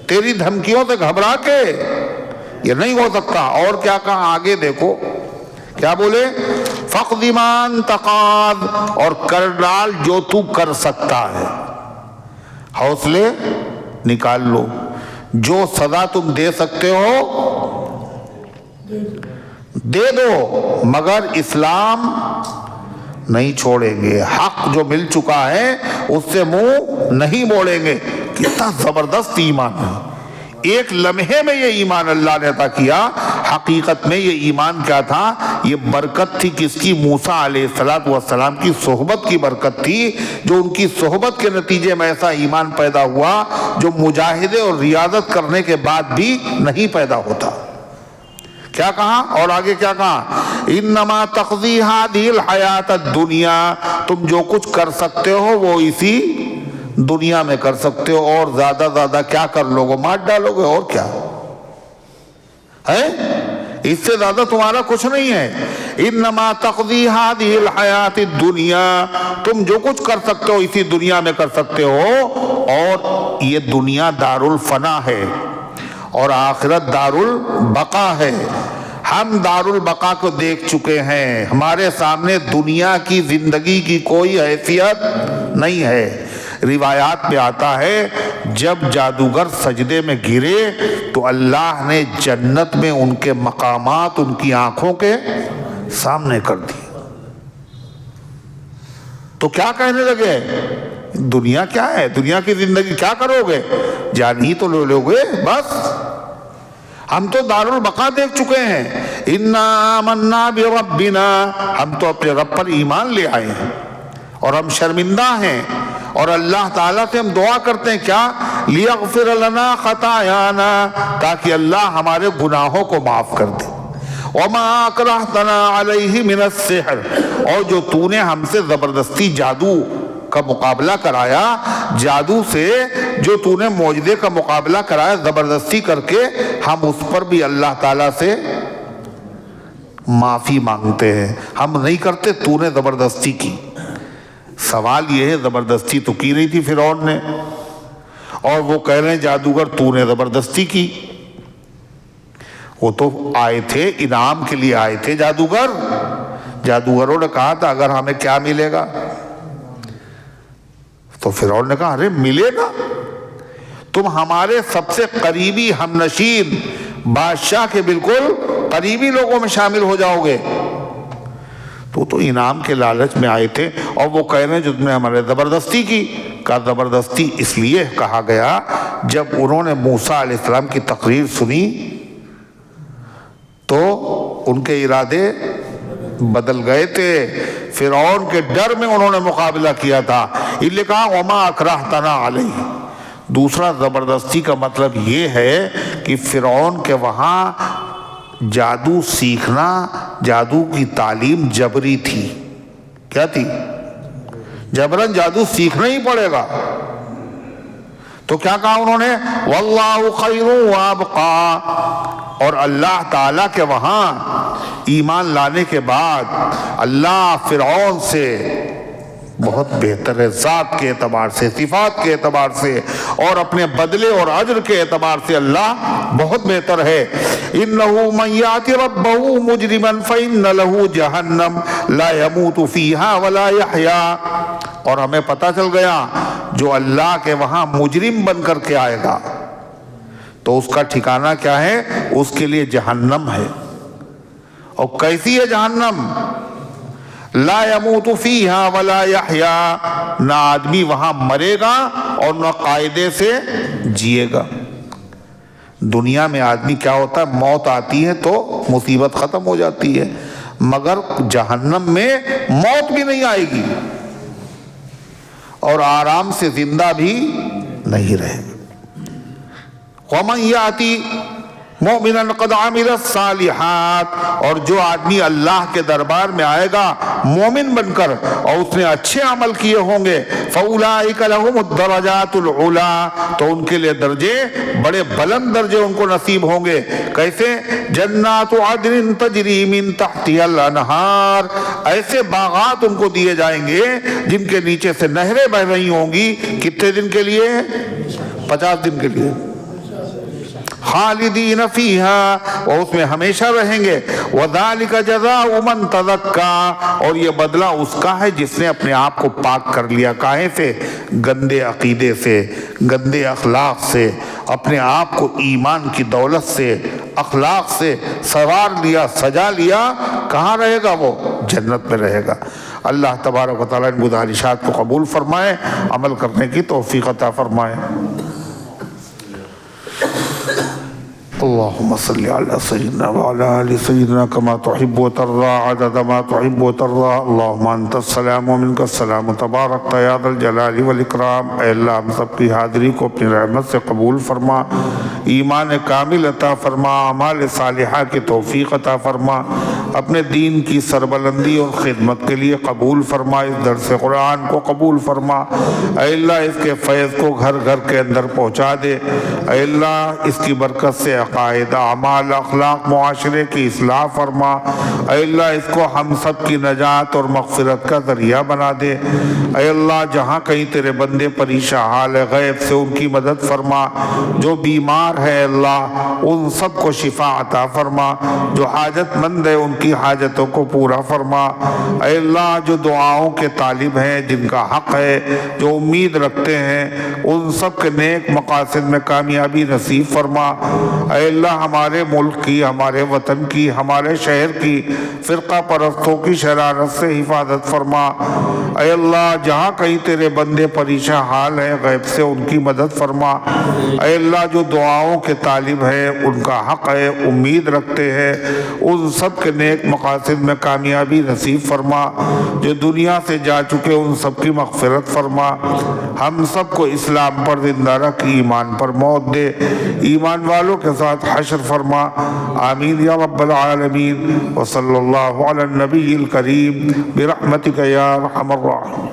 تیری دھمکیوں سے گھبرا کے؟ یہ نہیں ہو سکتا۔ اور کیا کہا آگے دیکھو، کیا بولے؟ فَقْضِ مَا أَنْتَ قَاضٍ، اور کر ڈال جو تو کر سکتا ہے، حوصلے نکال لو، جو سزا تم دے سکتے ہو دے دو، مگر اسلام نہیں چھوڑیں گے، حق جو مل چکا ہے اس سے منہ نہیں موڑیں گے۔ کتنا زبردست ایمان ہے، ایک لمحے میں یہ ایمان اللہ نے عطا کیا۔ حقیقت میں یہ ایمان کیا تھا؟ یہ برکت تھی کس کی؟ موسیٰ علیہ السلام کی صحبت کی برکت تھی، جو ان کی صحبت کے نتیجے میں ایسا ایمان پیدا ہوا جو مجاہدے اور ریاضت کرنے کے بعد بھی نہیں پیدا ہوتا۔ کیا کہا؟ اور آگے کیا کہا؟ انما تقضی ہذہ الحیات الدنیا، تم جو کچھ کر سکتے ہو وہ اسی دنیا میں کر سکتے ہو، اور زیادہ زیادہ کیا کر لو گے؟ مار ڈالو گے، اور کیا ہے؟ اس سے زیادہ تمہارا کچھ نہیں ہے۔ انما تقضی ہذہ الحیات الدنیا، تم جو کچھ کر سکتے ہو اسی دنیا میں کر سکتے ہو، اور یہ دنیا دار الفنا ہے اور آخرت دار البقا ہے۔ ہم دار البقا کو دیکھ چکے ہیں، ہمارے سامنے دنیا کی زندگی کی کوئی حیثیت نہیں ہے۔ روایات میں آتا ہے جب جادوگر سجدے میں گرے تو اللہ نے جنت میں ان کے مقامات ان کی آنکھوں کے سامنے کر دیے۔ تو کیا کہنے لگے؟ دنیا کیا ہے؟ دنیا کی زندگی کیا کرو گے؟ جان ہی تو لے لو گے بس، ہم تو دار البقا دیکھ چکے ہیں۔ انا آمنا بربنا، ہم تو اپنے رب پر ایمان لے آئے ہیں اور ہم شرمندہ ہیں، اور اللہ تعالیٰ سے ہم دعا کرتے ہیں کیا؟ لیغفر لنا خطایانا، تاکہ اللہ ہمارے گناہوں کو معاف کر دے۔ وما اکرہتنا علیہ من السحر، اور جو تو نے ہم سے زبردستی جادو کا مقابلہ کرایا، جادو سے جو تو نے معجزے کا مقابلہ کرایا زبردستی کر کے، ہم اس پر بھی اللہ تعالیٰ سے معافی مانگتے ہیں، ہم نہیں کرتے، تو نے زبردستی کی۔ سوال یہ ہے زبردستی تو کی نہیں تھی فرعون نے، اور وہ کہہ رہے ہیں جادوگر تو نے زبردستی کی۔ وہ تو آئے تھے انعام کے لیے آئے تھے جادوگر، جادوگروں نے کہا تھا اگر ہمیں کیا ملے گا، تو فرعون نے کہا ارے ملے گا، تم ہمارے سب سے قریبی ہم نشین بادشاہ کے بالکل قریبی لوگوں میں شامل ہو جاؤ گے۔ تو انعام کے لالچ میں آئے تھے، اور وہ کہہ رہے ہیں جو تم نے ہمارے زبردستی کی۔ کا زبردستی اس لیے کہا گیا جب انہوں نے موسیٰ علیہ السلام کی تقریر سنی تو ان کے ارادے بدل گئے تھے، فرعون کے ڈر میں انہوں نے مقابلہ کیا تھا، اس لیے کہا وما اکرہتنا علیہ۔ دوسرا زبردستی کا مطلب یہ ہے کہ فرعون کے وہاں جادو سیکھنا، جادو کی تعلیم جبری تھی۔ کیا تھی؟ جبرن جادو سیکھنا ہی پڑے گا۔ تو کیا کہا انہوں نے؟ واللہ خیر وابقا، اور اللہ تعالیٰ کے وہاں ایمان لانے کے بعد اللہ فرعون سے بہت بہتر ہے، ذات کے اعتبار سے، صفات کے اعتبار سے، اور اپنے بدلے اور اجر کے اعتبار سے اللہ بہت بہتر ہے۔ انہ من یأت ربہ مجرما فإن لہ جہنم لا یموت فیہا ولا یحیا۔ اور ہمیں پتہ چل گیا جو اللہ کے وہاں مجرم بن کر کے آئے گا تو اس کا ٹھکانہ کیا ہے؟ اس کے لیے جہنم ہے۔ اور کیسی ہے جہنم؟ لا یموت فیہا ولا یحیا، نہ آدمی وہاں مرے گا اور نہ قاعدے سے جیے گا۔ دنیا میں آدمی کیا ہوتا ہے؟ موت آتی ہے تو مصیبت ختم ہو جاتی ہے، مگر جہنم میں موت بھی نہیں آئے گی اور آرام سے زندہ بھی نہیں رہے گا۔ وَمَنْ يَأْتِ مُؤْمِنًا قَدْ عَمِلَ الصَّالِحَاتِ، اور جو آدمی اللہ کے دربار میں آئے گا مومن بن کر اور اس نے اچھے عمل کیے ہوں گے، فَأُولَئِكَ لَهُمُ الدَّرَجَاتُ الْعُلَىٰ، تو ان کے لیے درجے بڑے بلند درجے ان کو نصیب ہوں گے۔ کیسے؟ جنات عدن تجری من تحتها الانہار، ایسے باغات ان کو دیے جائیں گے جن کے نیچے سے نہریں بہہ رہی ہوں گی۔ کتنے دن کے لیے؟ 50 دن کے لیے۔ خالدین فیہا، اور اس میں ہمیشہ رہیں گے۔ وذالک جزاء من تزکا، اور یہ بدلہ اس کا ہے جس نے اپنے آپ کو پاک کر لیا۔ کاہے سے؟ گندے عقیدے سے، گندے اخلاق سے، اپنے آپ کو ایمان کی دولت سے، اخلاق سے سوار لیا، سجا لیا۔ کہاں رہے گا وہ؟ جنت میں رہے گا۔ اللہ تبارک و تعالیٰ ان گزارشات کو قبول فرمائے، عمل کرنے کی توفیق عطا فرمائے۔ اللهم صل على سيدنا وعلى آل سيدنا كما تحب وترضى عدد ما تحب وترضى۔ اللهم انت السلام ومنك السلام تبارک یا ذا الجلال والاکرام۔ اے اللہ ہم سب کی حاضری کو اپنی رحمت سے قبول فرما، ایمان کامل عطا فرما، اعمال صالحہ کی توفیق عطا فرما، اپنے دین کی سربلندی اور خدمت کے لیے قبول فرما، اس درس قرآن کو قبول فرما۔ اے اللہ اس کے فیض کو گھر گھر کے اندر پہنچا دے۔ اے اللہ اس کی برکت سے عقائد، اعمال، اخلاق، معاشرے کی اصلاح فرما۔ اے اللہ اس کو ہم سب کی نجات اور مغفرت کا ذریعہ بنا دے۔ اے اللہ جہاں کہیں تیرے بندے پریشان حال ہے، غیب سے ان کی مدد فرما۔ جو بیمار ہے اللہ ان سب کو شفا عطا فرما، جو حاجت مند ہے ان کی حاجتوں کو پورا فرما۔ اے اللہ جو دعاؤں کے طالب ہیں، جن کا حق ہے، جو امید رکھتے ہیں، ان سب کے نیک مقاصد میں کامیابی نصیب فرما۔ اے اللہ ہمارے ملک کی، ہمارے وطن کی، ہمارے شہر کی فرقہ پرستوں کی شرارت سے حفاظت فرما۔ اے اللہ جہاں کہیں تیرے بندے پریشان حال ہیں، غیب سے ان کی مدد فرما۔ اے اللہ جو دعاؤں کے طالب ہیں، ان کا حق ہے، امید رکھتے ہیں، ان سب کے نیک نیک مقاصد میں کامیابی نصیب فرما، جو دنیا سے جا چکے ان سب کی مغفرت فرما، ہم سب کو اسلام پر زندہ رکھ، ایمان پر موت دے، ایمان والوں کے ساتھ حشر فرما، آمین یا رب العالمین۔ وصلی اللہ علی النبی الکریم برحمتک یا ارحم الراحمین۔